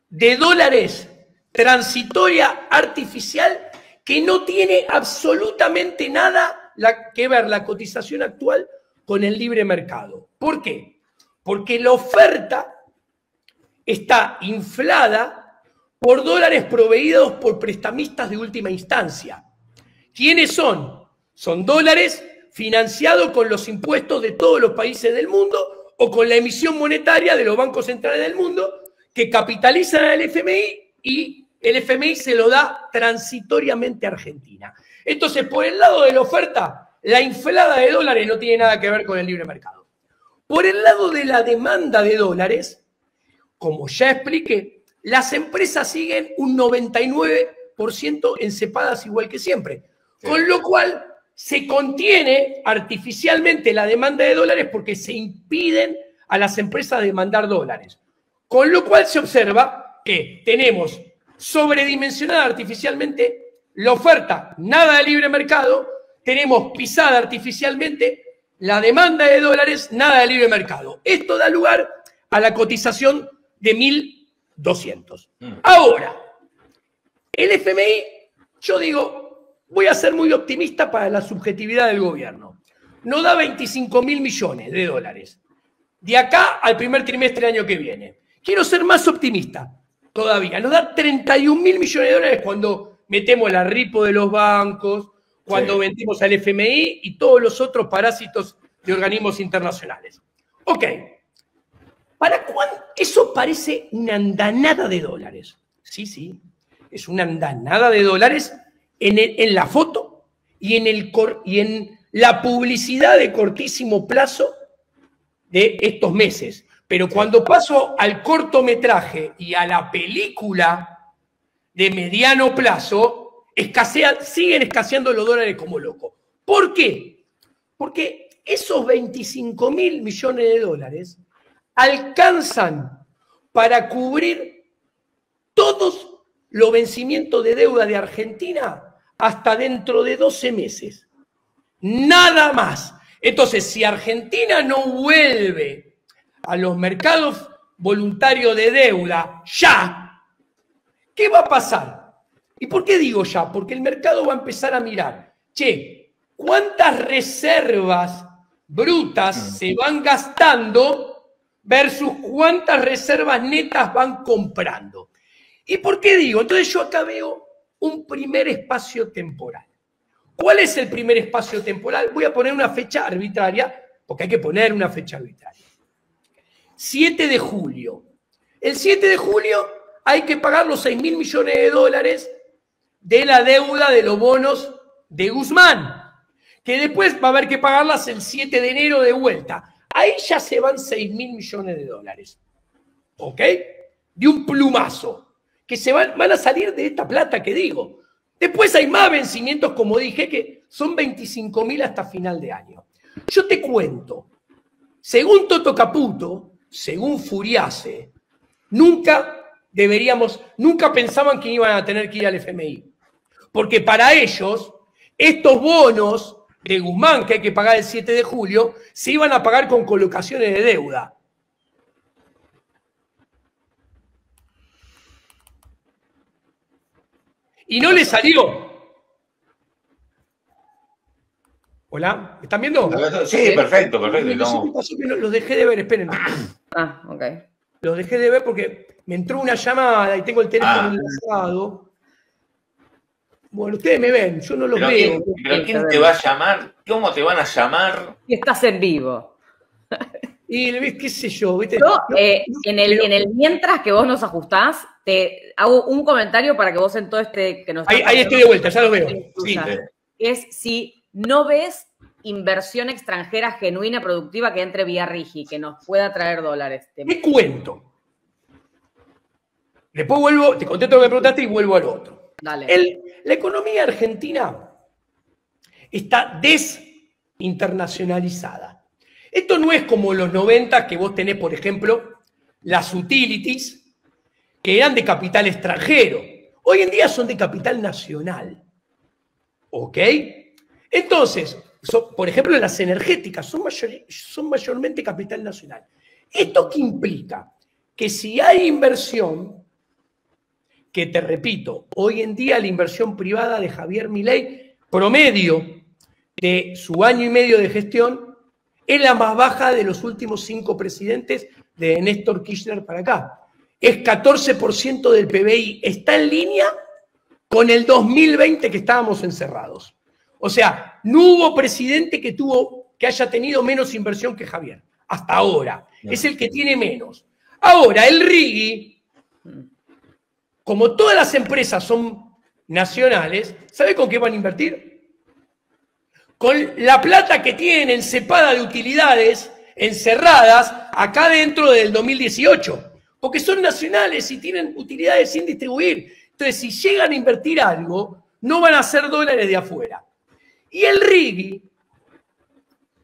de dólares transitoria artificial que no tiene absolutamente nada que ver la cotización actual con el libre mercado. ¿Por qué? Porque la oferta está inflada por dólares proveídos por prestamistas de última instancia. ¿Quiénes son? Son dólares financiados con los impuestos de todos los países del mundo o con la emisión monetaria de los bancos centrales del mundo que capitalizan al FMI y el FMI se lo da transitoriamente a Argentina. Entonces, por el lado de la oferta, la inflada de dólares no tiene nada que ver con el libre mercado. Por el lado de la demanda de dólares, como ya expliqué, las empresas siguen un 99% encepadas igual que siempre. Sí. Con lo cual se contiene artificialmente la demanda de dólares porque se impiden a las empresas demandar dólares. Con lo cual se observa que tenemos sobredimensionada artificialmente la oferta, nada de libre mercado, tenemos pisada artificialmente la demanda de dólares, nada de libre mercado. Esto da lugar a la cotización de 1.200. Ahora, el FMI, yo digo, voy a ser muy optimista para la subjetividad del gobierno. Nos da 25.000 millones de dólares de acá al primer trimestre del año que viene. Quiero ser más optimista. todavía. Nos da 31.000 millones de dólares cuando metemos la ripo de los bancos, cuando vendimos al FMI y todos los otros parásitos de organismos internacionales. Ok. ¿Para cuándo? Eso parece una andanada de dólares. Sí, sí. Es una andanada de dólares en la foto y en la publicidad de cortísimo plazo de estos meses. Pero cuando paso al cortometraje y a la película de mediano plazo, siguen escaseando los dólares como locos. ¿Por qué? Porque esos 25.000 millones de dólares alcanzan para cubrir todos los vencimientos de deuda de Argentina hasta dentro de 12 meses. Nada más. Entonces, si Argentina no vuelve a los mercados voluntarios de deuda ya, ¿qué va a pasar? ¿Y por qué digo ya? Porque el mercado va a empezar a mirar, che, ¿cuántas reservas brutas se van gastando versus cuántas reservas netas van comprando? ¿Y por qué digo? Entonces yo acá veo un primer espacio temporal. ¿Cuál es el primer espacio temporal? Voy a poner una fecha arbitraria, porque hay que poner una fecha arbitraria. 7 de julio. El 7 de julio hay que pagar los 6.000 millones de dólares de la deuda de los bonos de Guzmán, que después va a haber que pagarlas el 7 de enero de vuelta. Ahí ya se van 6.000 millones de dólares. ¿Ok? De un plumazo. Que van a salir de esta plata que digo. Después hay más vencimientos, como dije, que son 25.000 hasta final de año. Yo te cuento, según Toto Caputo, según Furiase, nunca pensaban que iban a tener que ir al FMI. Porque para ellos, estos bonos de Guzmán, que hay que pagar el 7 de julio, se iban a pagar con colocaciones de deuda. Y no le salió. ¿Hola? ¿Me están viendo? Sí, perfecto. Los dejé de ver, esperen. Ah, ok. Los dejé de ver porque me entró una llamada y tengo el teléfono enlazado. Bueno, ustedes me ven, yo no los veo. ¿Pero quién te va a llamar? ¿Cómo te van a llamar? Y estás en vivo. Y qué sé yo, ¿viste? Yo, en el mientras que vos nos ajustás, te hago un comentario para que vos en todo este que nos ahí estoy de vuelta, ya lo veo. Sí. Es si no ves inversión extranjera genuina productiva que entre vía RIGI, que nos pueda traer dólares. Te cuento. Después vuelvo, te contesto lo que me preguntaste y vuelvo al otro. Dale. La economía argentina está desinternacionalizada. Esto no es como los 90 que vos tenés, por ejemplo, las utilities, que eran de capital extranjero. Hoy en día son de capital nacional. ¿Ok? Entonces, por ejemplo, las energéticas son mayormente capital nacional. ¿Esto qué implica? Que si hay inversión, que te repito, hoy en día la inversión privada de Javier Milei, promedio de su año y medio de gestión, es la más baja de los últimos 5 presidentes de Néstor Kirchner para acá. Es 14% del PBI. Está en línea con el 2020 que estábamos encerrados. O sea, no hubo presidente que haya tenido menos inversión que Javier. Hasta ahora. Es el que tiene menos. Ahora, el RIGI, como todas las empresas son nacionales, ¿sabe con qué van a invertir? Con la plata que tienen cepada de utilidades encerradas acá dentro del 2018. Porque son nacionales y tienen utilidades sin distribuir. Entonces, si llegan a invertir algo, no van a ser dólares de afuera. Y el RIGI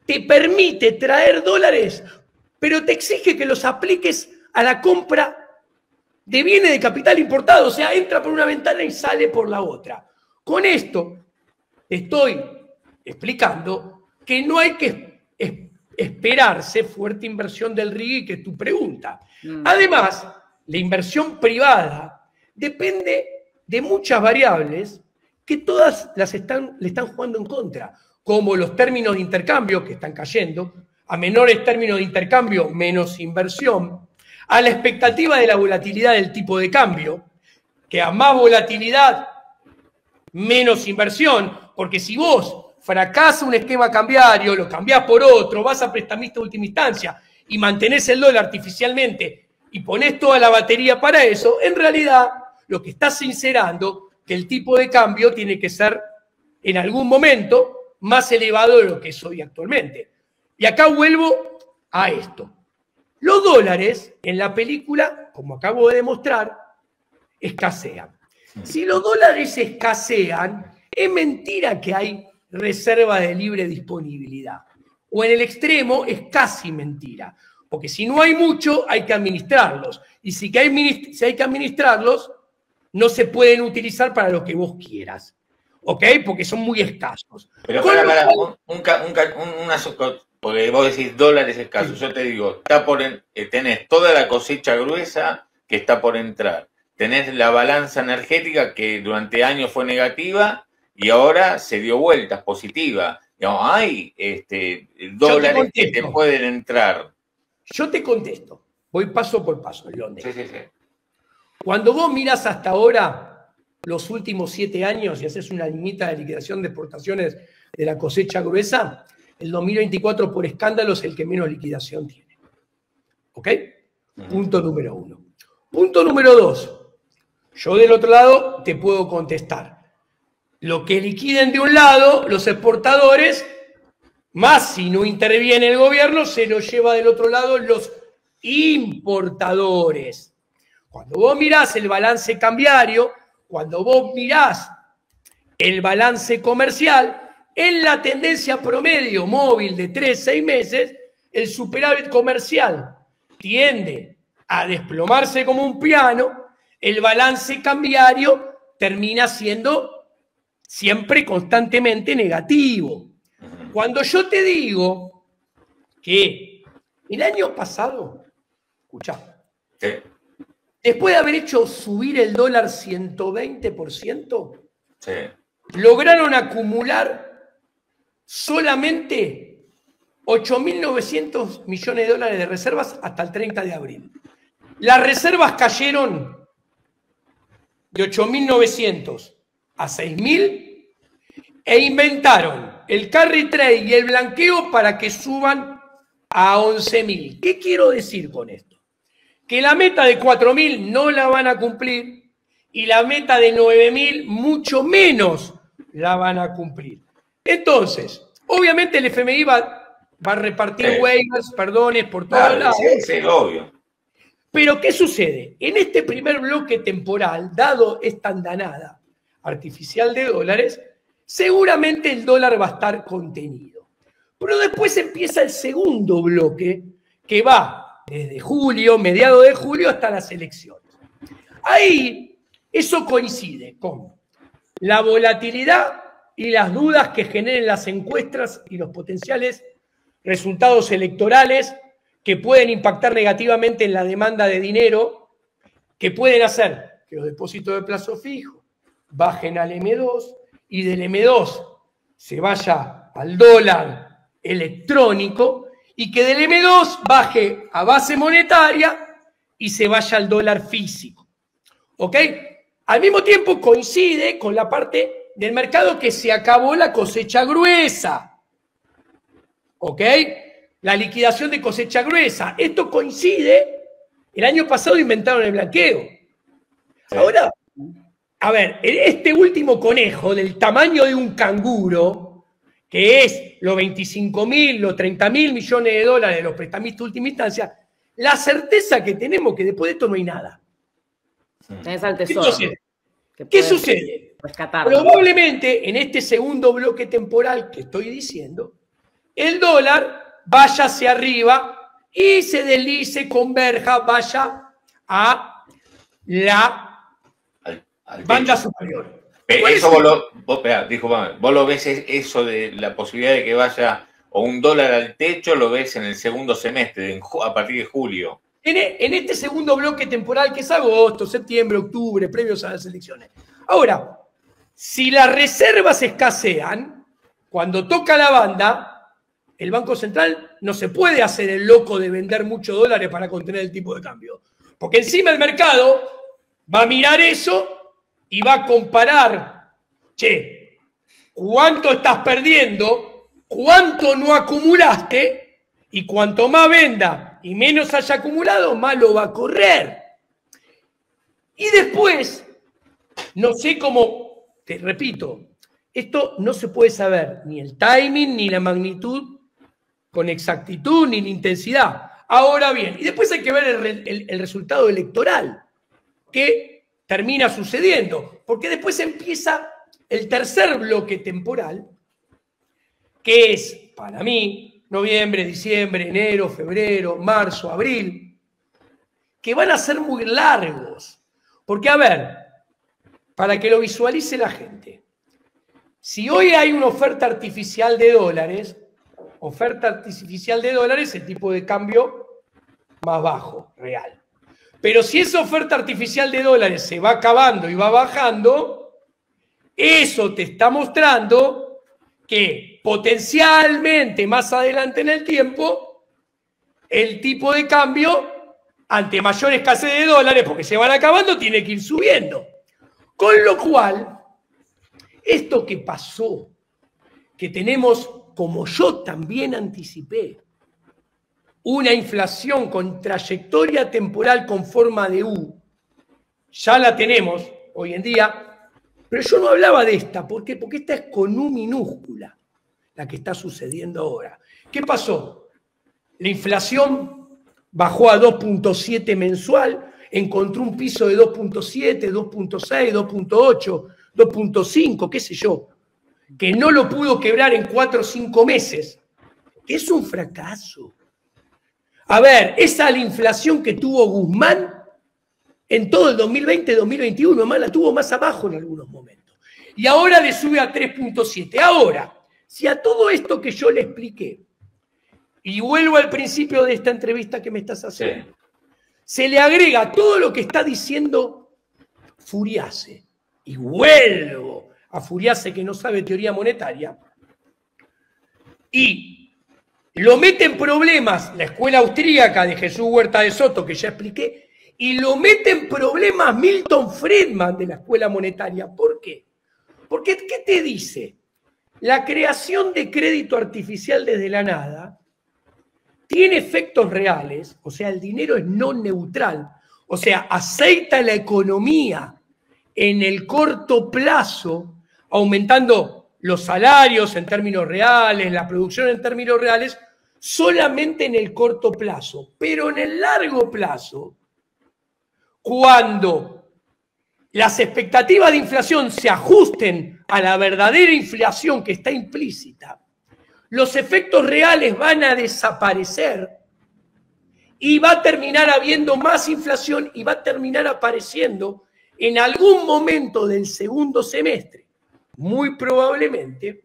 te permite traer dólares, pero te exige que los apliques a la compra de bienes de capital importado. O sea, entra por una ventana y sale por la otra. Con esto te estoy explicando que no hay que esperarse fuerte inversión del RIGI, que es tu pregunta. Además, la inversión privada depende de muchas variables que todas le están jugando en contra, como los términos de intercambio que están cayendo, a menores términos de intercambio, menos inversión, a la expectativa de la volatilidad del tipo de cambio, que a más volatilidad, menos inversión, porque si vos fracasa un esquema cambiario, lo cambiás por otro, vas a prestamista de última instancia y mantenés el dólar artificialmente y ponés toda la batería para eso, en realidad lo que estás sincerando que el tipo de cambio tiene que ser en algún momento más elevado de lo que es hoy actualmente. Y acá vuelvo a esto. Los dólares en la película, como acabo de demostrar, escasean. Si los dólares escasean, es mentira que hay reserva de libre disponibilidad. O en el extremo es casi mentira. Porque si no hay mucho, hay que administrarlos. Y si hay que administrarlos, no se pueden utilizar para lo que vos quieras. ¿Ok? Porque son muy escasos. Pero porque vos decís dólares escasos. Yo te digo, tenés toda la cosecha gruesa que está por entrar. Tenés la balanza energética que durante años fue negativa y ahora se dio vueltas, positiva. Digamos, hay dólares que te pueden entrar. Yo te contesto. Voy paso por paso, Londres. Sí. Cuando vos mirás hasta ahora los últimos 7 años y haces una limita de liquidación de exportaciones de la cosecha gruesa, el 2024 por escándalo es el que menos liquidación tiene. ¿Ok? Punto número 1. Punto número 2. Yo del otro lado te puedo contestar. Lo que liquiden de un lado, los exportadores, más si no interviene el gobierno, se lo lleva del otro lado los importadores. Cuando vos mirás el balance cambiario, cuando vos mirás el balance comercial, en la tendencia promedio móvil de 3-6 meses, el superávit comercial tiende a desplomarse como un piano, el balance cambiario termina siendo siempre constantemente negativo. Cuando yo te digo que el año pasado, escuchá, después de haber hecho subir el dólar 120%, lograron acumular solamente 8.900 millones de dólares de reservas hasta el 30 de abril. Las reservas cayeron de 8.900 a 6.000 e inventaron el carry trade y el blanqueo para que suban a 11.000. ¿Qué quiero decir con esto? Que la meta de 4.000 no la van a cumplir y la meta de 9.000 mucho menos la van a cumplir. Entonces, obviamente el FMI va a repartir waivers, perdones por todos lados. Sí, obvio. Pero ¿qué sucede? En este primer bloque temporal, dado esta andanada artificial de dólares, seguramente el dólar va a estar contenido. Pero después empieza el segundo bloque que va desde julio, mediados de julio, hasta las elecciones. Ahí eso coincide con la volatilidad y las dudas que generen las encuestas y los potenciales resultados electorales que pueden impactar negativamente en la demanda de dinero, que pueden hacer que los depósitos de plazo fijo bajen al M2 y del M2 se vaya al dólar electrónico y que del M2 baje a base monetaria y se vaya al dólar físico. ¿Ok? Al mismo tiempo coincide con la parte del mercado que se acabó la cosecha gruesa. ¿Ok? La liquidación de cosecha gruesa. Esto coincide, el año pasado inventaron el blanqueo. Ahora, a ver, este último conejo del tamaño de un canguro, que es los 25.000, los 30.000 millones de dólares de los prestamistas de última instancia, la certeza que tenemos que después de esto no hay nada. Es al tesoro. ¿Qué sucede? Rescatarlo. Probablemente en este segundo bloque temporal que estoy diciendo, el dólar vaya hacia arriba y se deslice, converja, vaya a la banda superior. Eso vos lo ves eso de la posibilidad de que vaya o un dólar al techo, lo ves en el segundo semestre, a partir de julio. En este segundo bloque temporal que es agosto, septiembre, octubre, previos a las elecciones. Ahora, si las reservas escasean, cuando toca la banda, el Banco Central no se puede hacer el loco de vender muchos dólares para contener el tipo de cambio. Porque encima el mercado va a mirar eso y va a comparar, che, ¿cuánto estás perdiendo? ¿Cuánto no acumulaste? Y cuanto más venda y menos haya acumulado, más lo va a correr. Y después, no sé cómo, te repito, esto no se puede saber ni el timing, ni la magnitud con exactitud, ni la intensidad. Ahora bien, y después hay que ver el resultado electoral, que termina sucediendo, porque después empieza el tercer bloque temporal, que es, para mí, noviembre, diciembre, enero, febrero, marzo, abril, que van a ser muy largos. Porque, a ver, para que lo visualice la gente, si hoy hay una oferta artificial de dólares, el tipo de cambio más bajo, real. Pero si esa oferta artificial de dólares se va acabando y va bajando, eso te está mostrando que potencialmente más adelante en el tiempo, el tipo de cambio, ante mayor escasez de dólares, porque se van acabando, tiene que ir subiendo. Con lo cual, esto que pasó, que tenemos, como yo también anticipé, una inflación con trayectoria temporal con forma de U, ya la tenemos hoy en día, pero yo no hablaba de esta. ¿Por qué? Porque esta es con U minúscula, la que está sucediendo ahora. ¿Qué pasó? La inflación bajó a 2.7 mensual, encontró un piso de 2.7, 2.6, 2.8, 2.5, qué sé yo, que no lo pudo quebrar en 4 o 5 meses, que es un fracaso. A ver, esa es la inflación que tuvo Guzmán en todo el 2020-2021, más la tuvo más abajo en algunos momentos. Y ahora le sube a 3.7. Ahora, si a todo esto que yo le expliqué, y vuelvo al principio de esta entrevista que me estás haciendo, sí, se le agrega todo lo que está diciendo Furiase, y vuelvo a Furiase que no sabe teoría monetaria, y lo mete en problemas la escuela austríaca de Jesús Huerta de Soto, que ya expliqué, y lo mete en problemas Milton Friedman de la escuela monetaria. ¿Por qué? Porque, ¿qué te dice? La creación de crédito artificial desde la nada tiene efectos reales, o sea, el dinero es no neutral, o sea, aceita la economía en el corto plazo, aumentando los salarios en términos reales, la producción en términos reales, solamente en el corto plazo. Pero en el largo plazo, cuando las expectativas de inflación se ajusten a la verdadera inflación que está implícita, los efectos reales van a desaparecer y va a terminar habiendo más inflación y va a terminar apareciendo en algún momento del segundo semestre, muy probablemente,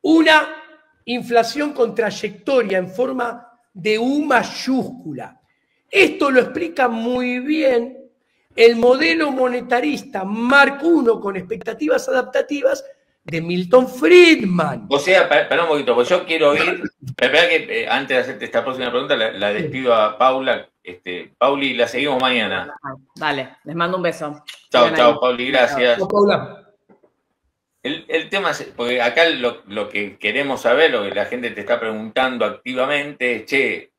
una inflación con trayectoria en forma de U mayúscula. Esto lo explica muy bien el modelo monetarista Mark I con expectativas adaptativas de Milton Friedman. O sea, para un poquito, porque yo quiero ir. Espera que antes de hacerte esta próxima pregunta, la despido a Paula. Pauli, la seguimos mañana. Dale, les mando un beso. Chao, chao, Pauli, gracias. Chao, Paula. El tema es, porque acá lo que queremos saber, lo que la gente te está preguntando activamente es, che,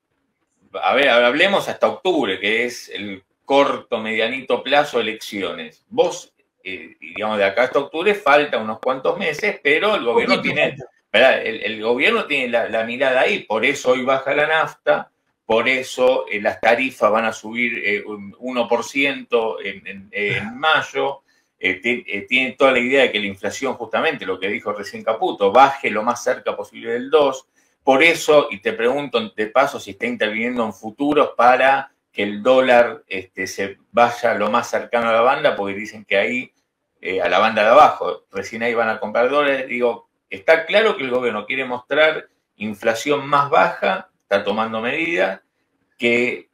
a ver, hablemos hasta octubre, que es el corto, medianito plazo, elecciones. Vos, digamos, de acá hasta octubre falta unos cuantos meses, pero el gobierno tiene, ¿verdad? El gobierno tiene la mirada ahí, por eso hoy baja la nafta, por eso las tarifas van a subir 1% en mayo. Tiene toda la idea de que la inflación, justamente lo que dijo recién Caputo, baje lo más cerca posible del 2%. Por eso, y te pregunto de paso si está interviniendo en futuros para que el dólar se vaya lo más cercano a la banda, porque dicen que ahí, a la banda de abajo, recién ahí van a comprar dólares. Digo, está claro que el gobierno quiere mostrar inflación más baja, está tomando medidas, que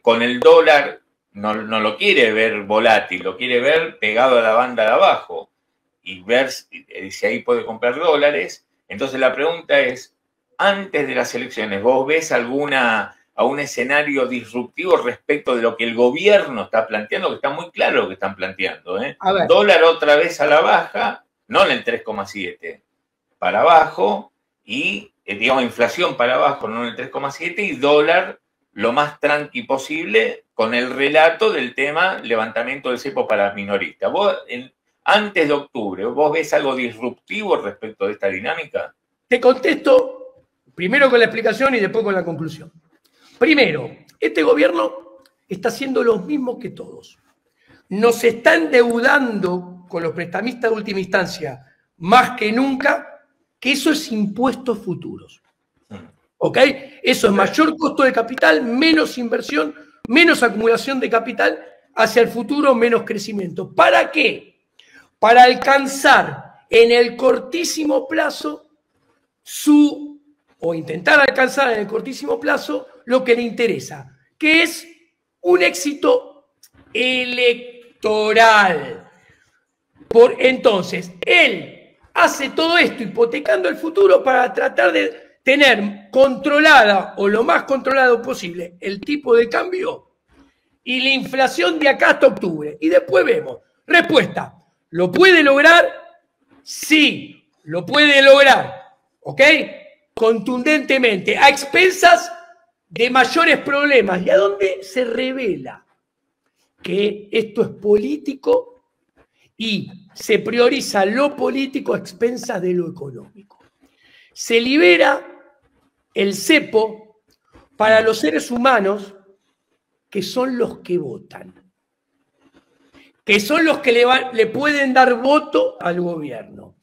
con el dólar no lo quiere ver volátil, lo quiere ver pegado a la banda de abajo y ver si ahí puede comprar dólares. Entonces la pregunta es, antes de las elecciones, ¿vos ves algún escenario disruptivo respecto de lo que el gobierno está planteando? Que está muy claro lo que están planteando, ¿eh? Dólar otra vez a la baja, no en el 3,7, para abajo, y, digamos, inflación para abajo, no en el 3,7, y dólar lo más tranqui posible, con el relato del tema levantamiento del cepo para minoristas. ¿Vos, antes de octubre, vos ves algo disruptivo respecto de esta dinámica? Te contesto primero con la explicación y después con la conclusión. Primero, este gobierno está haciendo lo mismo que todos. Nos está endeudando con los prestamistas de última instancia más que nunca, que eso es impuestos futuros. ¿Ok? Eso es mayor costo de capital, menos inversión, menos acumulación de capital hacia el futuro, menos crecimiento. ¿Para qué? Para alcanzar en el cortísimo plazo o intentar alcanzar en el cortísimo plazo lo que le interesa, que es un éxito electoral. Entonces, él hace todo esto hipotecando el futuro para tratar de tener controlada o lo más controlado posible el tipo de cambio y la inflación de acá hasta octubre. Y después vemos. Respuesta. ¿Lo puede lograr? Sí, lo puede lograr. ¿Ok? Contundentemente, a expensas de mayores problemas. ¿Y a dónde se revela que esto es político y se prioriza lo político a expensas de lo económico? Se libera el cepo para los seres humanos que son los que votan, que son los que le pueden dar voto al gobierno.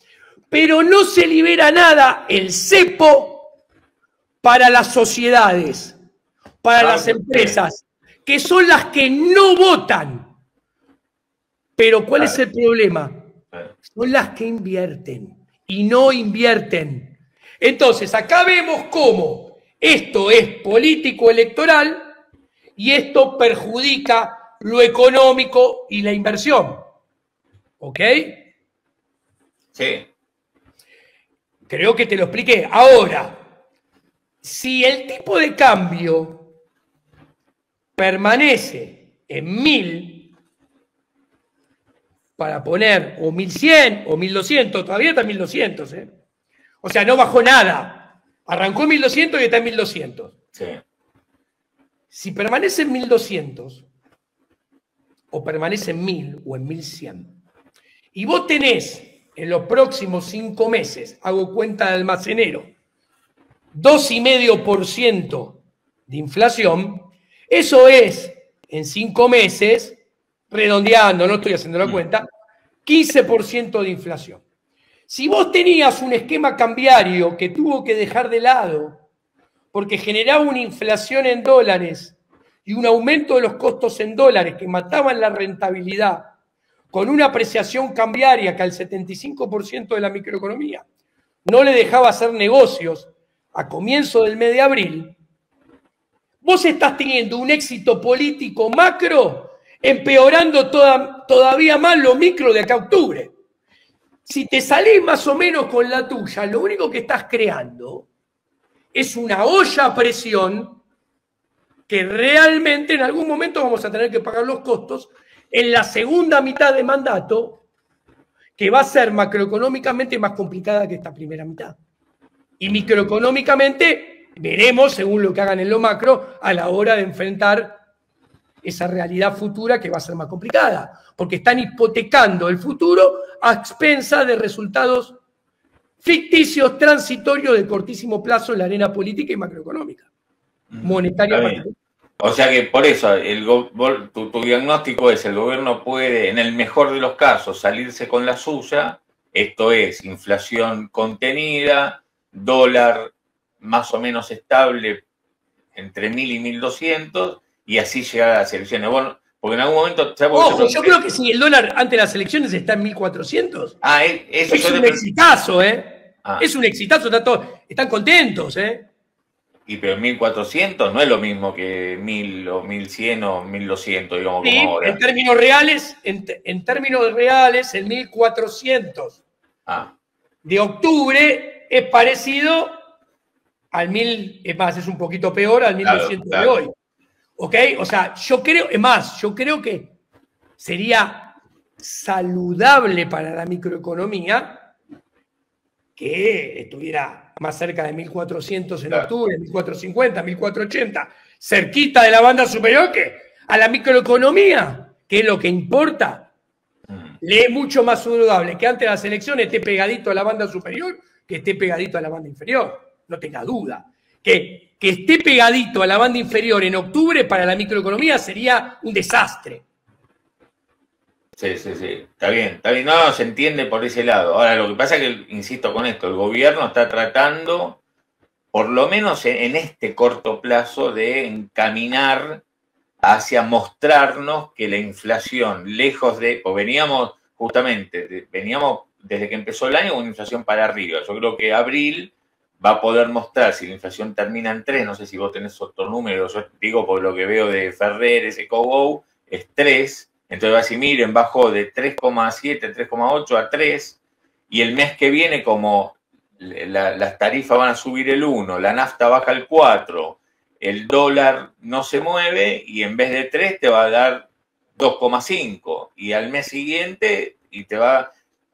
Pero no se libera nada el cepo para las sociedades, para las empresas, que son las que no votan. Pero ¿cuál es el problema? Son las que invierten y no invierten. Entonces, acá vemos cómo esto es político electoral y esto perjudica lo económico y la inversión. ¿Ok? Sí. Creo que te lo expliqué. Ahora, si el tipo de cambio permanece en 1000, para poner o 1100 o 1200, todavía está en 1200, ¿eh? O sea, no bajó nada. Arrancó en 1200 y está en 1200. Sí. Si permanece en 1200, o permanece en 1000 o en 1100, y vos tenés en los próximos 5 meses, hago cuenta de almacenero, 2,5% de inflación, eso es, en 5 meses, redondeando, no estoy haciendo la cuenta, 15% de inflación. Si vos tenías un esquema cambiario que tuvo que dejar de lado porque generaba una inflación en dólares y un aumento de los costos en dólares que mataban la rentabilidad, con una apreciación cambiaria que al 75% de la microeconomía no le dejaba hacer negocios a comienzo del mes de abril, vos estás teniendo un éxito político macro empeorando todavía más lo micro de acá a octubre. Si te salís más o menos con la tuya, lo único que estás creando es una olla a presión que realmente en algún momento vamos a tener que pagar los costos en la segunda mitad de mandato, que va a ser macroeconómicamente más complicada que esta primera mitad. Y microeconómicamente veremos, según lo que hagan en lo macro, a la hora de enfrentar esa realidad futura que va a ser más complicada, porque están hipotecando el futuro a expensas de resultados ficticios, transitorios de cortísimo plazo en la arena política y macroeconómica, monetaria. O sea que por eso tu diagnóstico es: el gobierno puede, en el mejor de los casos, salirse con la suya, esto es, inflación contenida, dólar más o menos estable entre 1000 y 1200, y así llegar a las elecciones. Bueno, porque en algún momento... Ojo, yo creo que si el dólar ante las elecciones está en 1400, eso es un exitazo, ¿eh? Es un exitazo, están contentos, ¿eh? Y pero 1400 no es lo mismo que 1000 o 1100 o 1200, digamos, sí, como ahora. En términos reales, el 1400 de octubre es parecido al 1000, es más, es un poquito peor, al 1200 de hoy. ¿Ok? O sea, yo creo, es más, yo creo que sería saludable para la microeconomía que estuviera más cerca de 1400 en octubre, 1450, 1480, cerquita de la banda superior, que a la microeconomía, que es lo que importa, le es mucho más saludable que antes de las elecciones esté pegadito a la banda superior que esté pegadito a la banda inferior. No tenga duda. Que esté pegadito a la banda inferior en octubre para la microeconomía sería un desastre. Sí, sí, sí. Está bien. No, se entiende por ese lado. Ahora, lo que pasa es que, insisto con esto, el gobierno está tratando, por lo menos en este corto plazo, de encaminar hacia mostrarnos que la inflación, lejos de, o veníamos desde que empezó el año con una inflación para arriba. Yo creo que abril va a poder mostrar si la inflación termina en 3, no sé si vos tenés otro número, yo digo por lo que veo de Ferrer, ese COGO, es 3, entonces va a decir, miren, bajó de 3,7, 3,8 a 3, y el mes que viene como las tarifas van a subir el 1, la nafta baja el 4, el dólar no se mueve, y en vez de 3 te va a dar 2,5, y al mes siguiente, y te va...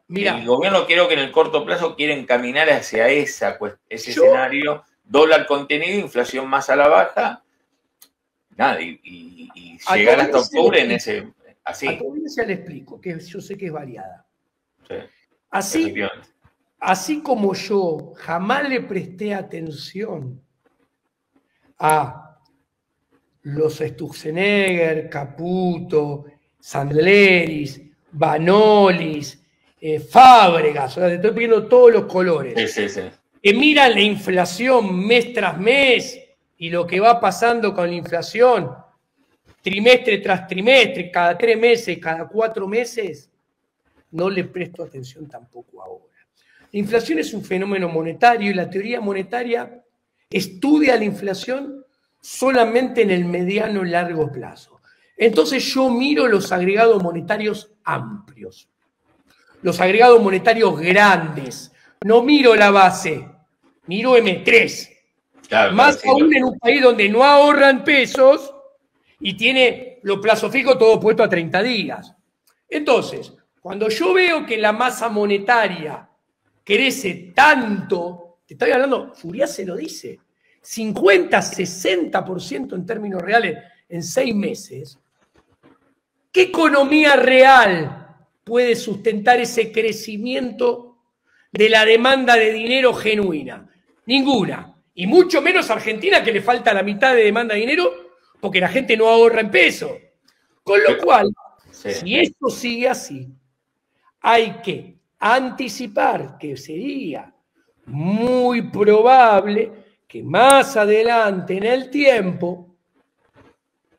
Mira, el gobierno creo que en el corto plazo quiere encaminar hacia ese escenario, dólar contenido, inflación más a la baja, nada, y llegar hasta octubre en ese... Así. A tu audiencia le explico, que yo sé que es variada. Sí, así como yo jamás le presté atención a los Sturzenegger, Caputo, Sandleris, Banolis, Fábregas, o sea, te estoy pidiendo todos los colores. Sí. Que miran la inflación mes tras mes y lo que va pasando con la inflación trimestre tras trimestre, cada 3 meses, cada 4 meses, no le presto atención tampoco ahora. La inflación es un fenómeno monetario y la teoría monetaria estudia la inflación solamente en el mediano y largo plazo. Entonces yo miro los agregados monetarios amplios, los agregados monetarios grandes, no miro la base, miro M3. Claro, más aún en un país donde no ahorran pesos y tiene los plazos fijos todo puesto a 30 días. Entonces, cuando yo veo que la masa monetaria crece tanto, te estoy hablando, Furias se lo dice, 50, 60% en términos reales en 6 meses, ¿qué economía real puede sustentar ese crecimiento de la demanda de dinero genuina? Ninguna. Y mucho menos Argentina, que le falta la mitad de demanda de dinero porque la gente no ahorra en peso. Con lo cual, si esto sigue así, hay que anticipar que sería muy probable que más adelante en el tiempo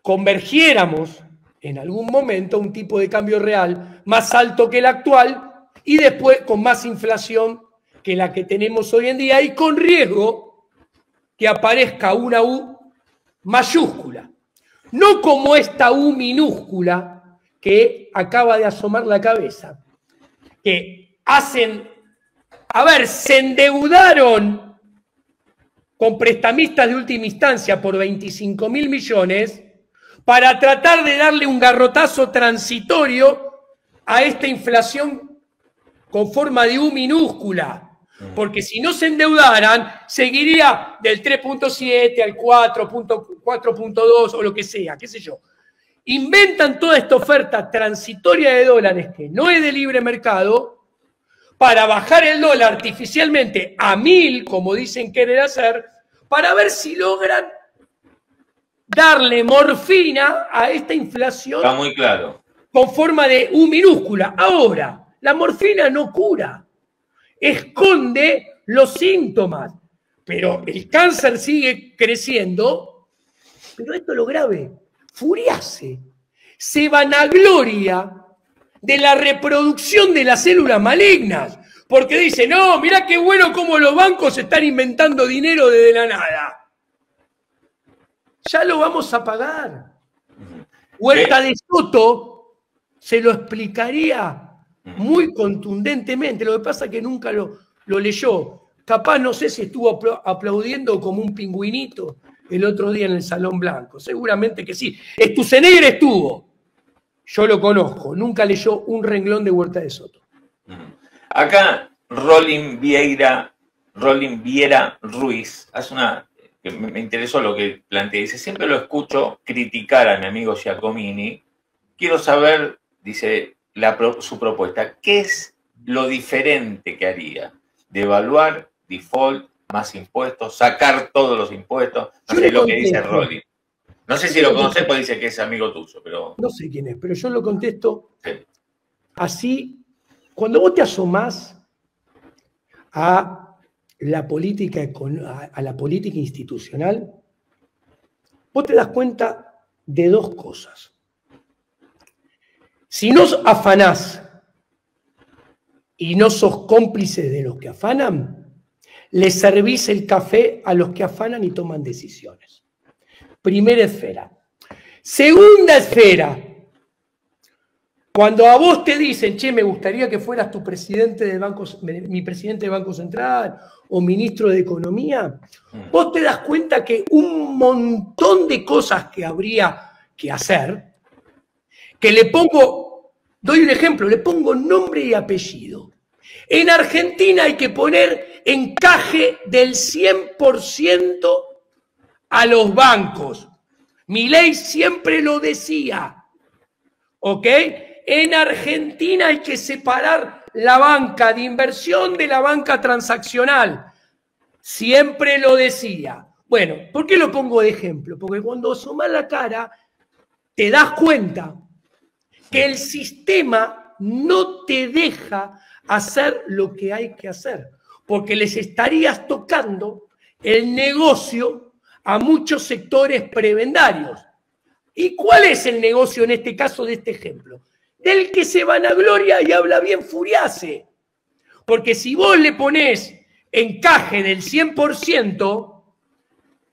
convergiéramos en algún momento a un tipo de cambio real más alto que el actual y después con más inflación que la que tenemos hoy en día y con riesgo que aparezca una U mayúscula. No como esta U minúscula que acaba de asomar la cabeza, que hacen, se endeudaron con prestamistas de última instancia por 25.000 millones para tratar de darle un garrotazo transitorio a esta inflación con forma de U minúscula. Porque si no se endeudaran, seguiría del 3.7 al 4.2 o lo que sea, qué sé yo. Inventan toda esta oferta transitoria de dólares que no es de libre mercado para bajar el dólar artificialmente a 1.000, como dicen querer hacer, para ver si logran darle morfina a esta inflación. Está muy claro. Con forma de U minúscula. Ahora, la morfina no cura. Esconde los síntomas, pero el cáncer sigue creciendo. Pero esto es lo grave. Furiase se vanagloria de la reproducción de las células malignas, porque dice, no, mirá qué bueno cómo los bancos están inventando dinero desde la nada. Ya lo vamos a pagar. Huerta de Soto se lo explicaría muy contundentemente. Lo que pasa es que nunca lo leyó. capaz no sé si estuvo aplaudiendo como un pingüinito el otro día en el Salón Blanco. Seguramente que sí. Sturzenegger estuvo. Yo lo conozco. Nunca leyó un renglón de Huerta de Soto. Acá Rolin Vieira Ruiz hace que me interesó lo que plantea. Dice, siempre lo escucho criticar a mi amigo Giacomini. Quiero saber, dice, su propuesta. ¿Qué es lo diferente que haría? ¿Devaluar, default, más impuestos, sacar todos los impuestos? No sé lo que dice Rolin. No sé si lo conoces, pues dice que es amigo tuyo, pero... No sé quién es, pero yo lo contesto así. Cuando vos te asomás a la política institucional, vos te das cuenta de dos cosas. Si no afanás y no sos cómplices de los que afanan, le servís el café a los que afanan y toman decisiones. Primera esfera. Segunda esfera. Cuando a vos te dicen, che, me gustaría que fueras tu presidente del banco, mi presidente del Banco Central o ministro de Economía, vos te das cuenta que un montón de cosas que habría que hacer, que doy un ejemplo, le pongo nombre y apellido. En Argentina hay que poner encaje del 100% a los bancos. Milei siempre lo decía, ¿ok? En Argentina hay que separar la banca de inversión de la banca transaccional. Siempre lo decía. Bueno, ¿por qué lo pongo de ejemplo? Porque cuando asomás la cara, te das cuenta que el sistema no te deja hacer lo que hay que hacer, porque les estarías tocando el negocio a muchos sectores prebendarios. ¿Y cuál es el negocio en este caso de este ejemplo? Del que se vanagloria y habla bien Furiase. Porque si vos le ponés encaje del 100%,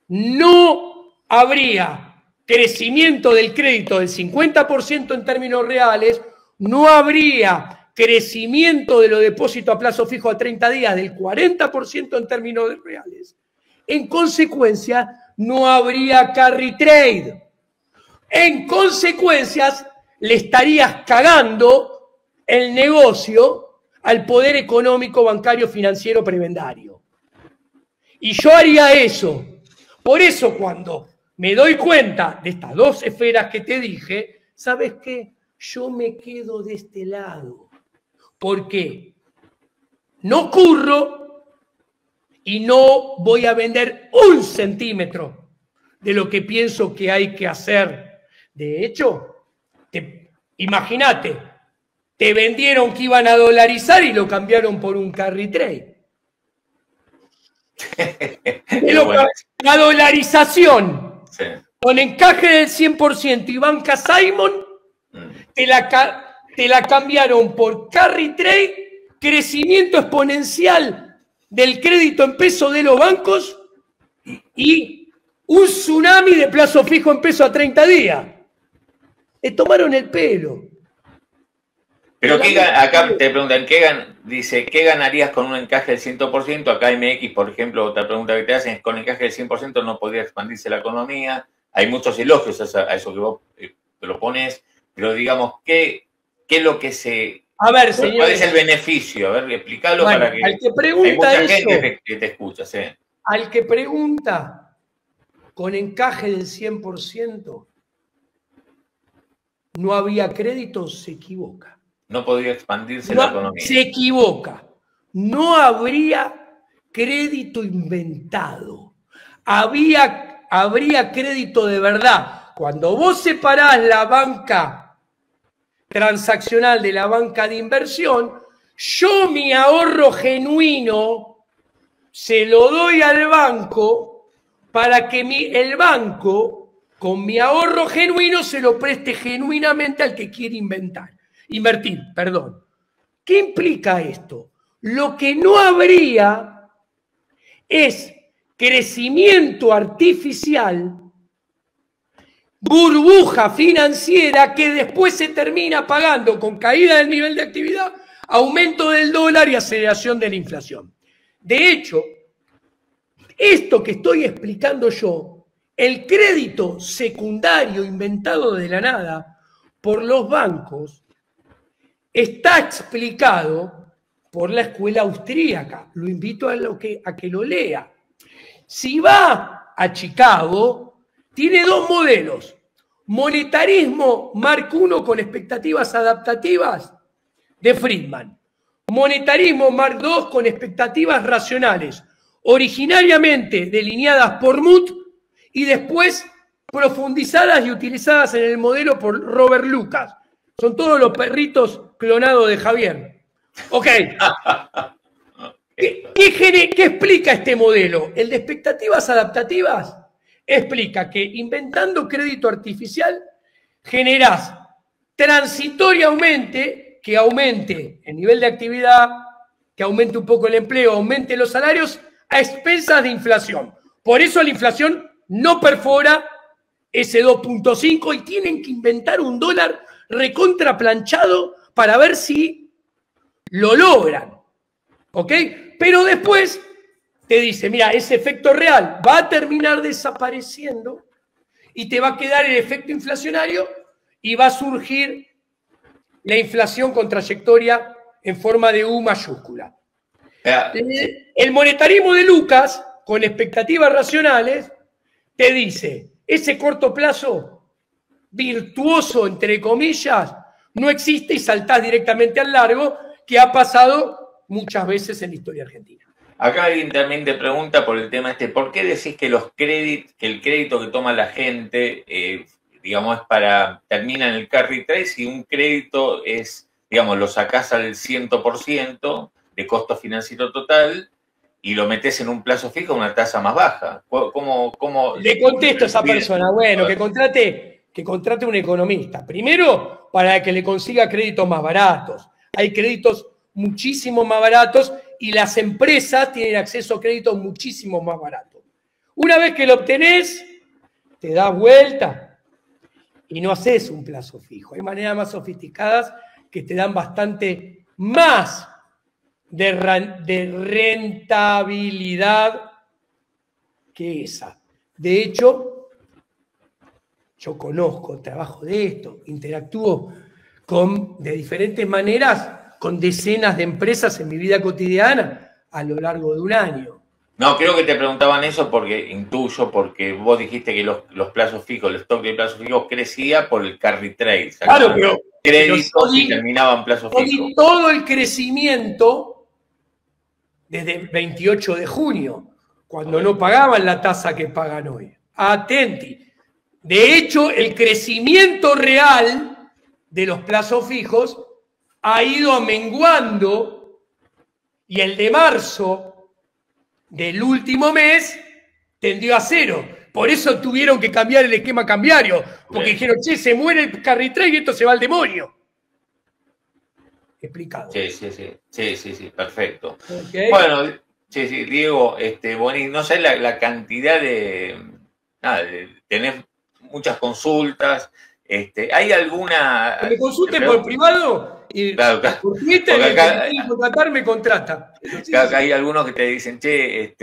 no habría crecimiento del crédito del 50% en términos reales, no habría crecimiento de los depósitos a plazo fijo a 30 días del 40% en términos reales. En consecuencia, no habría carry trade. En consecuencias, le estarías cagando el negocio al poder económico, bancario, financiero, prebendario. Y yo haría eso. Por eso cuando me doy cuenta de estas dos esferas que te dije, ¿sabes qué? Yo me quedo de este lado. Porque no curro y no voy a vender 1 centímetro de lo que pienso que hay que hacer. De hecho, imagínate, te vendieron que iban a dolarizar y lo cambiaron por un carry trade. La dolarización con encaje del 100% y banca Simon te la cambiaron por carry trade, crecimiento exponencial del crédito en peso de los bancos y un tsunami de plazo fijo en peso a 30 días. Le tomaron el pelo. Pero acá te preguntan, dice, ¿qué ganarías con un encaje del 100%? Acá MX, por ejemplo, otra pregunta que te hacen es, con encaje del 100% no podría expandirse la economía. Hay muchos elogios a eso que vos te lo pones, pero digamos, ¿qué es lo que se... A ver, señor. ¿Cuál es el beneficio? A ver, explícalo para que... Al que pregunta hay mucha eso, gente que te escucha, sí. Al que pregunta con encaje del 100%, no había crédito, se equivoca. No podría expandirse la economía. Se equivoca. No habría crédito inventado. Habría crédito de verdad. Cuando vos separás la banca transaccional de la banca de inversión, yo mi ahorro genuino se lo doy al banco para que el banco, con mi ahorro genuino, se lo preste genuinamente al que quiere invertir. ¿Qué implica esto? Lo que no habría es crecimiento artificial, burbuja financiera que después se termina pagando con caída del nivel de actividad, aumento del dólar y aceleración de la inflación. De hecho, esto que estoy explicando yo, el crédito secundario inventado de la nada por los bancos, está explicado por la escuela austríaca. Lo invito a que lo lea. Si va a Chicago, tiene dos modelos. Monetarismo Mark I con expectativas adaptativas de Friedman. Monetarismo Mark II con expectativas racionales, originariamente delineadas por Mood y después profundizadas y utilizadas en el modelo por Robert Lucas. Son todos los perritos clonados de Javier. Ok. ¿Qué explica este modelo? El de expectativas adaptativas explica que inventando crédito artificial generás transitoriamente que aumente el nivel de actividad, que aumente un poco el empleo, aumente los salarios a expensas de inflación. Por eso la inflación no perfora ese 2.5 y tienen que inventar un dólar recontraplanchado para ver si lo logran. ¿Ok? Pero después te dice, mira, ese efecto real va a terminar desapareciendo y te va a quedar el efecto inflacionario y va a surgir la inflación con trayectoria en forma de U mayúscula. El monetarismo de Lucas, con expectativas racionales, te dice, ese corto plazo virtuoso, entre comillas, no existe y saltás directamente al largo, que ha pasado muchas veces en la historia argentina. Acá alguien también te pregunta por el tema ¿por qué decís que el crédito que toma la gente, digamos, termina en el carry trade y un crédito es, digamos, lo sacás al 100% de costo financiero total y lo metés en un plazo fijo a una tasa más baja? ¿Cómo le contesto a esa persona? Bueno, que contrate un economista. Primero, para que le consiga créditos más baratos. Hay créditos muchísimo más baratos y las empresas tienen acceso a créditos muchísimo más baratos. Una vez que lo obtenés, te das vuelta y no haces un plazo fijo. Hay maneras más sofisticadas que te dan bastante más de rentabilidad que esa. De hecho, yo conozco, trabajo de esto, interactúo de diferentes maneras con decenas de empresas en mi vida cotidiana a lo largo de un año. No, creo que te preguntaban eso porque vos dijiste que los plazos fijos, el stock de plazos fijos crecía por el carry trade. Claro, pero créditos y terminaban plazos fijos. Todo el crecimiento desde el 28 de junio, cuando no pagaban la tasa que pagan hoy. Atenti. De hecho, el crecimiento real de los plazos fijos ha ido amenguando y el de marzo del último mes tendió a cero. Por eso tuvieron que cambiar el esquema cambiario, porque dijeron, che, se muere el carry trade y esto se va al demonio. Explicado. Sí, perfecto. Okay. Bueno, sí, Diego, no sé la cantidad tenés muchas consultas. ¿Hay alguna...? Que me consulten por privado y claro. por Twitter, y acá, que contratar, me contrata. Acá hay algunos que te dicen, che,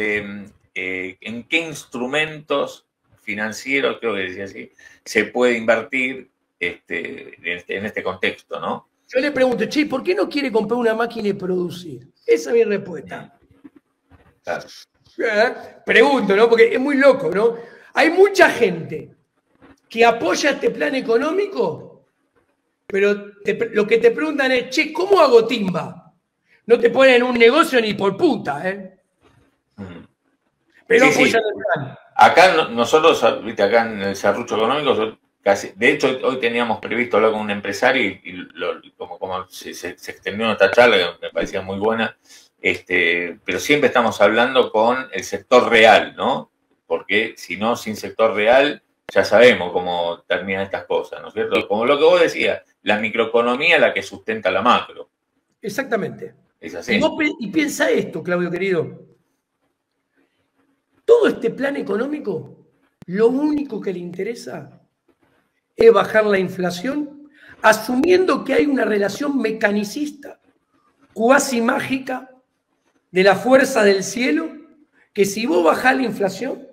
¿en qué instrumentos financieros, creo que decía así, se puede invertir en este contexto, ¿no? Yo le pregunto, che, ¿por qué no quiere comprar una máquina y producir? Esa es mi respuesta. Claro. Pregunto, ¿no? Porque es muy loco, ¿no? Hay mucha gente que apoya este plan económico, pero lo que te preguntan es, che, ¿cómo hago timba? No te ponen un negocio ni por puta, ¿eh? Pero apoyan el plan. Acá nosotros, viste, acá en el Serrucho Económico, de hecho hoy teníamos previsto hablar con un empresario y como se extendió nuestra charla, que me parecía muy buena, pero siempre estamos hablando con el sector real, ¿no? Porque si no, sin sector real, ya sabemos cómo terminan estas cosas, ¿no es cierto? Como lo que vos decías, la microeconomía es la que sustenta la macro. Exactamente. Es así. Y piensa esto, Claudio querido. Todo este plan económico, lo único que le interesa es bajar la inflación, asumiendo que hay una relación mecanicista, cuasi mágica, de la fuerza del cielo, que si vos bajás la inflación,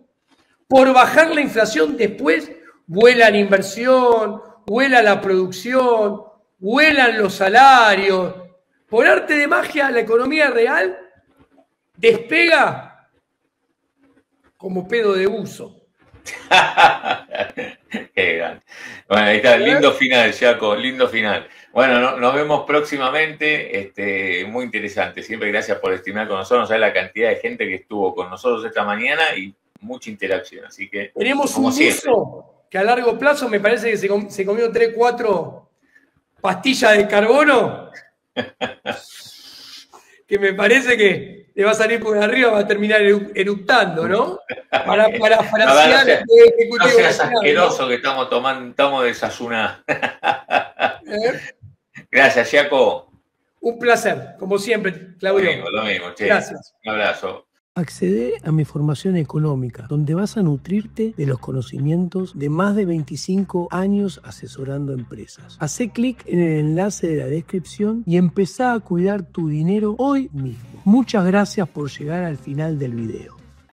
por bajar la inflación después vuela la inversión, vuela la producción, vuelan los salarios. Por arte de magia, la economía real despega como pedo de buzo. Qué grande. Bueno, ahí está, lindo final, Jaco, lindo final. Bueno, nos vemos próximamente, muy interesante. Siempre gracias por estimar con nosotros, sabes la cantidad de gente que estuvo con nosotros esta mañana y mucha interacción, así que... Tenemos un buzo que a largo plazo me parece que se comió 3, 4 pastillas de carbono, que me parece que le va a salir por arriba, va a terminar eructando, ¿no? Para frasear el ejecutivo. No seas asqueroso, ¿no? Que estamos desayunando. Gracias, Jaco. Un placer, como siempre, Claudio. Lo mismo, che. Gracias. Un abrazo. Accede a mi formación económica, donde vas a nutrirte de los conocimientos de más de 25 años asesorando empresas. Hacé clic en el enlace de la descripción y empezá a cuidar tu dinero hoy mismo. Muchas gracias por llegar al final del video.